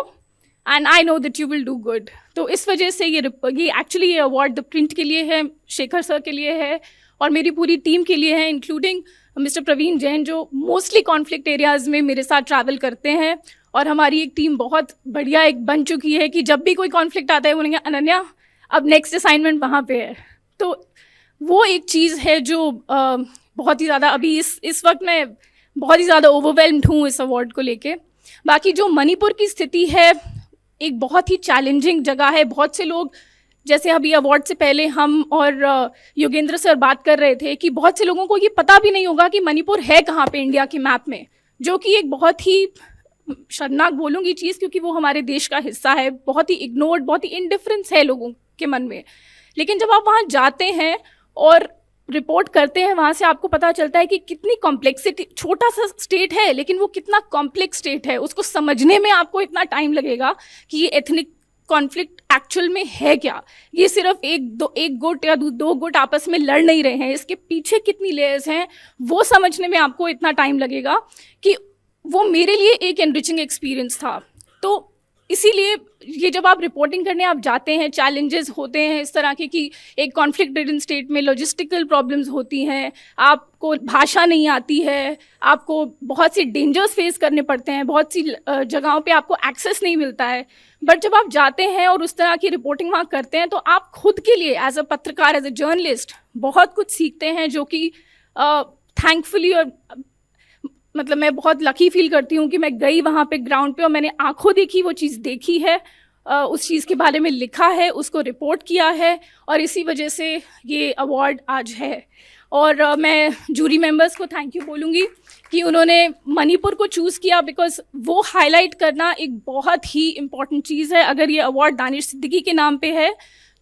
and I know that you will do good. तो इस वजह से ये actually ये award the print के लिए है, Shekhar sir के लिए है, और मेरी पूरी टीम के लिए है, इंक्लूडिंग मिस्टर प्रवीण जैन जो मोस्टली कॉन्फ्लिक्ट एरियाज़ में मेरे साथ ट्रैवल करते हैं, और हमारी एक टीम बहुत बढ़िया एक बन चुकी है कि जब भी कोई कॉन्फ्लिक्ट आता है बोलेंगे अनन्या अब नेक्स्ट असाइनमेंट वहाँ पे है। तो वो एक चीज़ है जो बहुत ही ज़्यादा अभी इस वक्त मैं बहुत ही ज़्यादा ओवरवेल्म्ड हूँ इस अवार्ड को लेके। बाकी जो मणिपुर की स्थिति है एक बहुत ही चैलेंजिंग जगह है। बहुत से लोग, जैसे अभी अवार्ड से पहले हम और योगेंद्र सर बात कर रहे थे कि बहुत से लोगों को ये पता भी नहीं होगा कि मणिपुर है कहाँ पे इंडिया के मैप में, जो कि एक बहुत ही शर्मनाक बोलूँगी चीज़, क्योंकि वो हमारे देश का हिस्सा है। बहुत ही इग्नोर्ड, बहुत ही इनडिफरेंस है लोगों के मन में। लेकिन जब आप वहाँ जाते हैं और रिपोर्ट करते हैं, वहाँ से आपको पता चलता है कि कितनी कॉम्प्लेक्सिटी, छोटा सा स्टेट है लेकिन वो कितना कॉम्प्लेक्स स्टेट है। उसको समझने में आपको इतना टाइम लगेगा कि ये एथनिक कॉन्फ्लिक्ट एक्चुअल में है क्या। ये सिर्फ एक गुट या दो गुट आपस में लड़ नहीं रहे हैं, इसके पीछे कितनी लेयर्स हैं वो समझने में आपको इतना टाइम लगेगा कि वो मेरे लिए एक एनरिचिंग एक्सपीरियंस था। तो इसीलिए ये जब आप रिपोर्टिंग करने आप जाते हैं, चैलेंजेस होते हैं इस तरह के कि एक कॉन्फ्लिक्ट रिडन स्टेट में लॉजिस्टिकल प्रॉब्लम्स होती हैं, आपको भाषा नहीं आती है, आपको बहुत सी डेंजर्स फेस करने पड़ते हैं, बहुत सी जगहों पे आपको एक्सेस नहीं मिलता है। बट जब आप जाते हैं और उस तरह की रिपोर्टिंग वहाँ करते हैं तो आप खुद के लिए एज अ पत्रकार, एज अ जर्नलिस्ट बहुत कुछ सीखते हैं, जो कि थैंकफुली और मतलब मैं बहुत लकी फील करती हूँ कि मैं गई वहाँ पे ग्राउंड पे और मैंने आंखों देखी वो चीज़ देखी है, उस चीज़ के बारे में लिखा है, उसको रिपोर्ट किया है, और इसी वजह से ये अवार्ड आज है। और मैं जूरी मेंबर्स को थैंक यू बोलूँगी कि उन्होंने मणिपुर को चूज़ किया, बिकॉज वो हाईलाइट करना एक बहुत ही इम्पॉर्टेंट चीज़ है। अगर ये अवार्ड दानिश सिद्दीकी के नाम पे है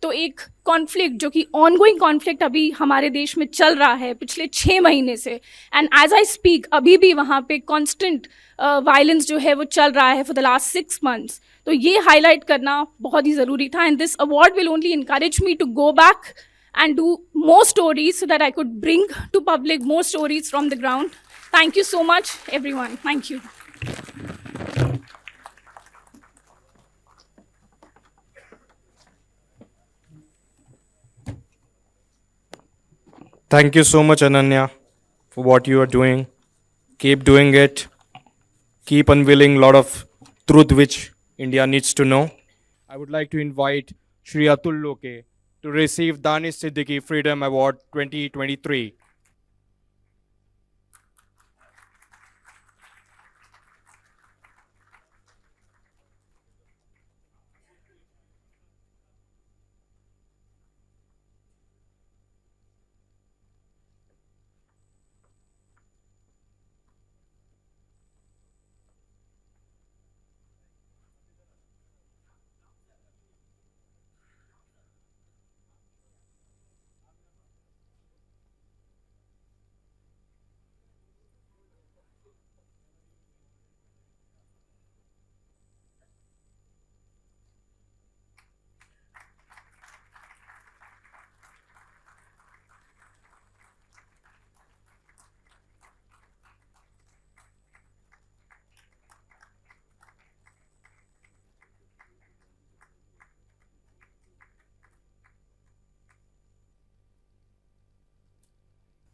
तो एक कॉन्फ्लिक्ट जो कि ऑनगोइंग कॉन्फ्लिक्ट अभी हमारे देश में चल रहा है पिछले 6 महीने से, एंड एज आई स्पीक अभी भी वहाँ पे कॉन्स्टेंट वायलेंस जो है वो चल रहा है फॉर द लास्ट 6 months, तो ये हाईलाइट करना बहुत ही ज़रूरी था। And this award will only encourage me to go back and do more stories so that I could bring to public more stories from the ground. Thank you so much, everyone. Thank you. Thank you so much, Ananya, for what you are doing. Keep doing it. Keep unveiling a lot of truth which India needs to know. I would like to invite Shri Atul Loke to receive Danish Siddiqui Freedom Award 2023.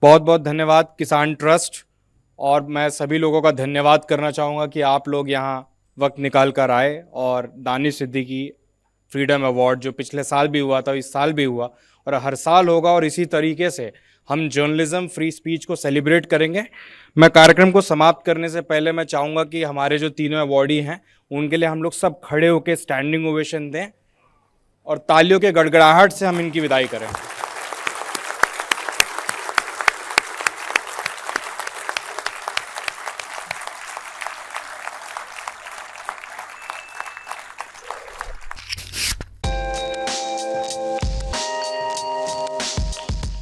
बहुत बहुत धन्यवाद किसान trust, और मैं सभी लोगों का धन्यवाद करना चाहूँगा कि आप लोग यहाँ वक्त निकाल कर आए और दानिश सिद्दीकी फ्रीडम अवार्ड जो पिछले साल भी हुआ था, इस साल भी हुआ और हर साल होगा, और इसी तरीके से हम जर्नलिज्म, फ्री स्पीच को सेलिब्रेट करेंगे। मैं कार्यक्रम को समाप्त करने से पहले मैं चाहूँगा कि हमारे जो तीनों अवार्डी हैं उनके लिए हम लोग सब खड़े होकर स्टैंडिंग ओवेशन दें और तालियों के गड़गड़ाहट से हम इनकी विदाई करें।